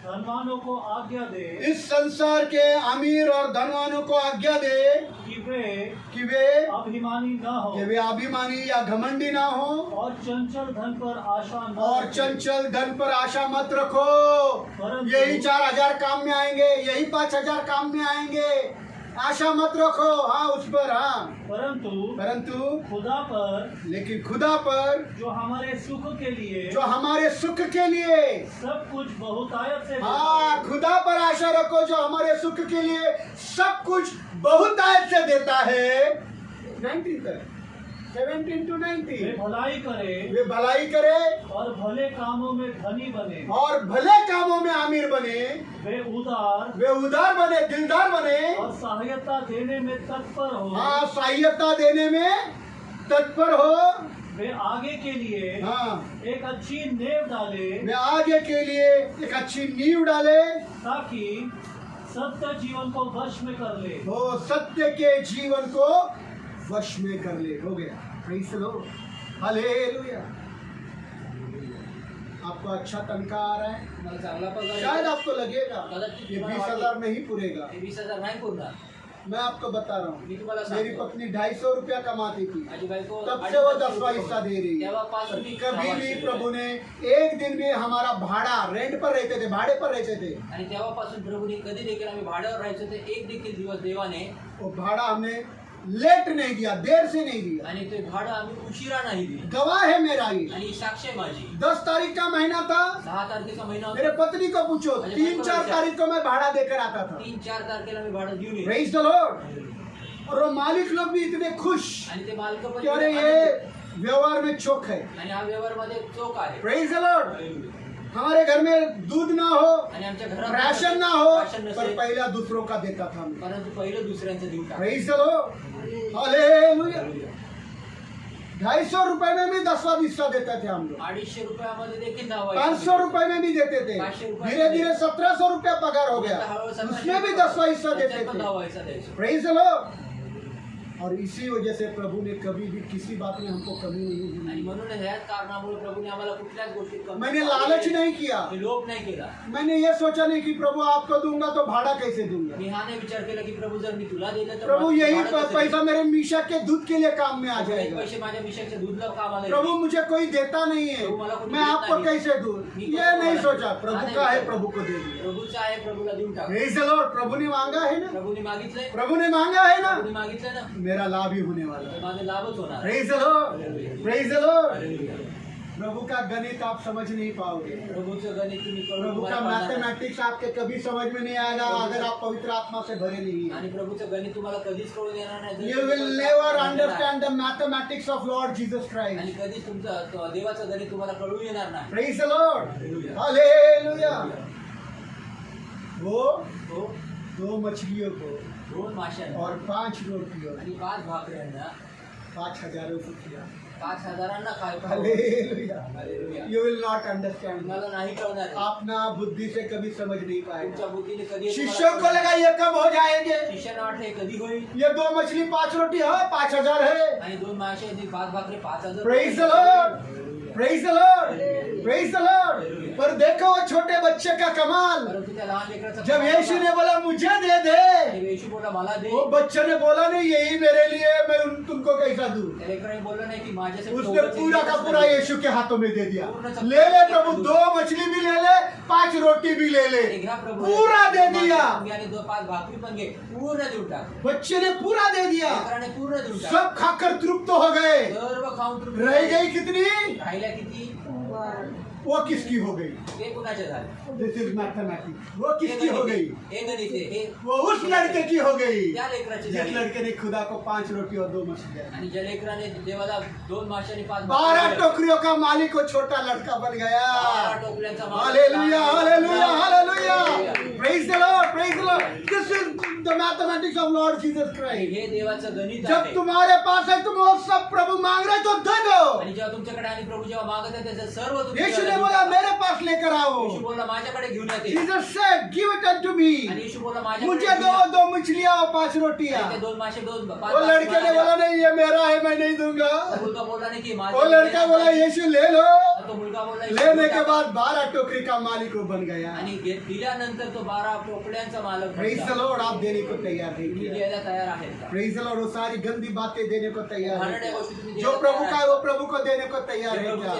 धनवानों को आज्ञा दे इस संसार के अमीर और धनवानों को आज्ञा दे कि कि वे अभिमानी न हो कि वे अभिमानी या घमंडी ना हो और चंचल धन पर आशा न और रखें। चंचल धन पर आशा मत रखो। परंतु- यही 4000 काम में आएंगे, यही 5000 काम में आएंगे, आशा मत रखो। हाँ, उस पर, हाँ, परंतु खुदा पर, लेकिन खुदा पर जो हमारे सुख के लिए जो हमारे सुख के लिए, सब कुछ बहुतायत से देता हाँ, है। खुदा पर आशा रखो जो हमारे सुख के लिए सब कुछ बहुतायत से देता है। 19 तक, 17 to 19। वे भलाई करे वे भलाई करे और भले कामों में धनी बने, और भले कामों में आमिर बने, वे उदार वे उदार बने, दिलदार बने, और सहायता देने में तत्पर हो, हाँ, सहायता देने में तत्पर हो। वे आगे के लिए हाँ, एक अच्छी नेव डाले, वे आगे के लिए एक अच्छी नींव डाले, ताकि सत्य जीवन को वश में कर ले। वो सत्य के जीवन को वश में कर ले। हो गया, प्रेज़ द लॉर्ड, हालेलुया। आपको अच्छा तनखा आ रहा है, तुम्हाला चांगला पगार शायद येतो. आपको लगेगा कदाचित ये तुम्हाला 20,000 नहीं पूरेगा। हे 20,000 नाही पुरणार. मैं आपको बता रहा हूँ, मी तुम्हाला मेरी सांगतो, पत्नी 250 रुपया कमाती थी, माझी बायको तब से वो 10वां हिस्सा दे रही है। तेव्हापासून ती कभी भी 600 प्रभु ने एक दिन भी हमारा भाड़ा, रेंट पर रहते थे, भाड़े पर रहते थे, आणि तेव्हापासून प्रभूने कधी देखील आम्ही भाड्यावर राहायचो ते एक देखील दिवस देवाने वो भाड़ा हमने लेट नहीं दिया, देर से नहीं दिया। आणि ते भाडं आम्ही उशिरा नाही दिले. गवाह है मेरा ये। आणि ही साक्ष आहे माझी. 10 तारीख का महीना था, 6 तारखेचा महिना होता. मेरे पत्नी को पूछो, 3-4 तारीख को मैं भाड़ा देकर आता था। 3-4 तारखेला मी भाडं देऊन येतो. Praise the Lord. और वो मालिक लोग भी इतने खुश आणि ते मालक पण कि अरे ये व्यवहार में चोक है। आणि हा व्यवहारमध्ये चोख आहे. Praise the Lord. हमारे घर में दूध ना हो, आणि आमच्या घरात राशन ना हो, राशन पर नसेल, पहला दूसरों का देता था मैं। परंतु पहिलं दुसऱ्यांचं देऊन टाक. Praise the lord, hallelujah. 250 रुपए में भी 10वां हिस्सा देते थे हम लोग, 250 रुपयामध्ये देखील नाव 500 रुपए में भी देते थे, 500 रुपये धीरे धीरे 1700 रुपया पगार हो गया, उसमें भी 10वां हिस्सा देते थे। व्हायचा द्यायचो. Praise the Lord. और इसी वजह से प्रभु ने कभी भी किसी बात में हमको कमी नहीं आणि दी। म्हणून ह्याच कारणामुळे प्रभूने आम्हाला कुठल्याच गोष्टीत कमी मैंने लालच नहीं किया, मी लोभ नाही केला. मैंने ये सोचा नहीं कि प्रभु आपको दूंगा तो भाड़ा कैसे दूंगा। मी हा नाही विचार केला की प्रभू जर मी तुला दिलं तर प्रभु भाडं यही कसं देईल? पैसा मेरे मीशा के दूध के लिए काम में आ हे जाएगा। पैसे माझ्या मिशकच्या दूधला कामाला प्रभु येतील. मुझे कोई देता नहीं है, मैं आपको कैसे दूं, ये नहीं सोचा। प्रभु का है, प्रभु को दे दिया। प्रभूचा आहे प्रभूला देऊन टाक. Praise the lord. प्रभु ने मांगा है ना, प्रभूने मागितलंय, प्रभु ने मांगा है ना, प्रभूने मागितलं ना, मेरा लाभ ही होने वाला है। तर माझं लाभच होणार. Praise the lord, praise the lord. प्रभु का गणित आप समझ नहीं पाओगे, प्रभूचं गणित तुम्ही करून प्रभु का तुम्हाला कळणार नाही. मैथमेटिक्स आपके कभी समझ में नहीं आएगा अगर आप पवित्र आत्मा से भरे नहीं हैं। आणि प्रभूचं गणित तुम्हाला कधीच कळून येणार नाही. You will never understand the mathematics of Lord Jesus Christ. आणि कधीच तुमचं देवाचं गणित तुम्हाला कळून येणार नाही. Praise the Lord. Hallelujah. वो तो 2 मछलियों को 2 माशांना और 5 रोटियों आणि 5 भाकऱ्यांना 5,000 को खिलाया। 5,000 खाय. Hallelujah. Hallelujah. You will not understand. तुम्हाला नाही कळणार आहे. आप ना बुद्धि से कभी समझ नहीं तुमच्या पाएगा। बुद्धीने कधी शिष्यों को लगा ये कब हो जाएंगे, शिष्याला वाटलं हे कधी होईल. ये 2 मछली 5 रोटी, हाँ 5,000 है। आणि 2 मासे आणि 5 भाकरी 5,000. Praise the Lord. Praise the Lord. Praise the Lord. पर देखो वो छोटे बच्चे का कमाल, परंतु त्या लहान लेकराचा जब यीशु ने बोला मुझे दे दे, आणि येशू बोला मला दे. वो बच्चे ने बोला नहीं यही मेरे लिए, मैं तुमको कैसा दूं। त्या लेकराने बोललं नाही की माझ्यासाठी उसने तेवढंच पूरा आहे, का तेवढंच पूरा नाही. यीशु के हाथों में दे दिया। ले ले प्रभु, 2 मछली भी ले ले, 5 रोटी भी ले ले, हे घ्या प्रभू, पूरा दे दिया। आणि 5 भाकरी पण घे, पूर्ण देऊन टाक. बच्चे ने पूरा दे दिया, लेकराने पूर्ण देऊन टाक. सब खाकर तृप्त हो गए। सर्व खाऊन तृप्त रह झाले. गई कितनी? राहिल्या किती? वो किसकी हो गई? ते कुणाचे झाले? दिस इज मैथमेटिक्स। वो किसकी हो गई? हे गणित आहे, हे वो उस लड़के की हो गई त्या लेकराची जिस झाली. लड़के ने खुदा को 5 रोटी और 2 मछलियां दी। आणि ज्या लेकराने देवाला 2 मासे आणि 5 12 टोकरियों का मालिक वो छोटा लड़का बन गया। 12 टोकऱ्यांचा मालक. Hallelujah, hallelujah, hallelujah. Praise the Lord, praise the Lord. This is the mathematics of Lord Jesus आणि क्राइस्ट। हे देवाचं गणित जब आहे. तुम्हारे पास है तुम वो सब प्रभु मांग रहे तो दे दो। आणि जेव्हा तुमच्याकडे आणि प्रभू जेव्हा मागत आहे त्याचं सर्व तुम्ही यीशु ने देवाला बोला देता. मेरे पास लेकर आओ। येशू बोलला माझ्याकडे घेऊन येते. Jesus said give it unto me. आणि येशू बोलला माझ्याकडे मुझे घेऊन दो या. 2 मछलियां और 5 रोटियां। आणि ते 2 मासे 2 5 वो लड़के ने बोला नहीं ये मेरा है मैं नहीं दूंगा। मुलगा बोलला नाही की माझं वो लड़का बोला यीशु ले लो। तो मुलगा बोलला लेने के बाद 12 टोकरी का मालिक वो बन गया। आणि दिल्यानंतर तो 12 टोपल्यांचा मालक प्रेज द बनला. लॉर्ड। आप देने को तैयार तुम्ही नहीं द्यायला तयार आहेत का? Praise the Lord. वो सारी गंदी बातें देने को तैयार घाणेरड्या है गोष्टी तुम्ही जो द्यायला प्रभु तयार का है वो प्रभु को देने को तैयार है क्या?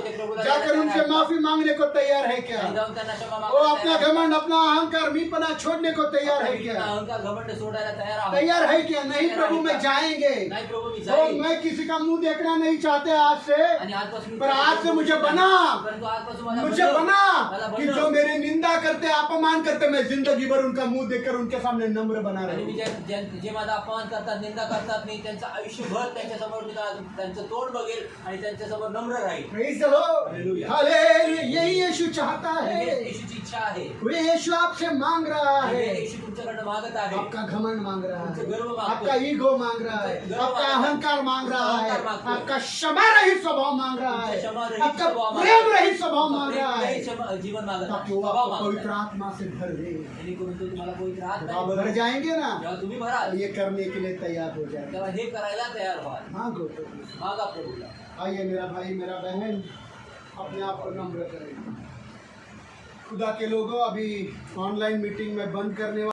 जाकर उनसे माफी मांगने को तैयार है क्या? आणि जाऊन त्यांना क्षमा वो मागायला अपना तयार घमंड अपना अहंकार मीपना छोड़ने को तैयार है आहे. क्या? अहंकार घमंड सोडायला तयार आहोत. तैयार है क्या? नहीं प्रभु में जाएंगे। नाही प्रभू मी तो जाईन. मैं किसी का मुंह देखना नहीं चाहते आज से, आणि आजपासून पर आज से मुझे बना, परंतु आजपासून मला मुझे बनव. बना मला कि बनव. जो मेरी निंदा करते अपमान करते मैं जिंदगी भर उनका मुंह देखकर उनके सामने नम्र बना आणि मी रहा जे माझा अपमान करतात निंदा करतात मी त्यांचं आयुष्यभर त्यांच्यासमोर मी त्यांचं तोंड बघेल आणि त्यांच्यासमोर नम्र राहील. Praise the lord. हालेलुया। यही यीशु चाहता आणि है। हेच येशूची इच्छा आहे. वो यीशु आपसे मांग रहा आणि है। हे येशू तुमच्याकडनं मागत आहे. आपका घमंड मांग रहा तुमचं है, गर्व मागतो. आपका ईगो मांग रहा है, गर्व आपका मांगतो. अहंकार मांग रहा है, अहंकार मांगतो. आपका क्षमा रहित स्वभाव मांग रहा है, तुमचं क्षमा रहित आपका स्वभाव मागतो. प्रेम रहित स्वभाव मांग प्रेम रहा है, रहित जीवन मागत आहे. ताकि वो स्वभाव आपको मागत पवित्र आहे. आत्मा से भर दे। जेणेकरून तो तुम्हाला पवित्र जब आत्म्याने आप भर भरेल. जाएंगे ना जेव्हा तुम्ही भराल तो ये करने के लिए तैयार हो जाएंगे। तेव्हा हे करायला तयार व्हाल. मांगो प्रभु। मागा प्रभूला. आइए मेरा भाई मेरा बहन अपने आप को नम्र करें। खुदा के लोगों अभी ऑनलाइन मीटिंग में बंद करने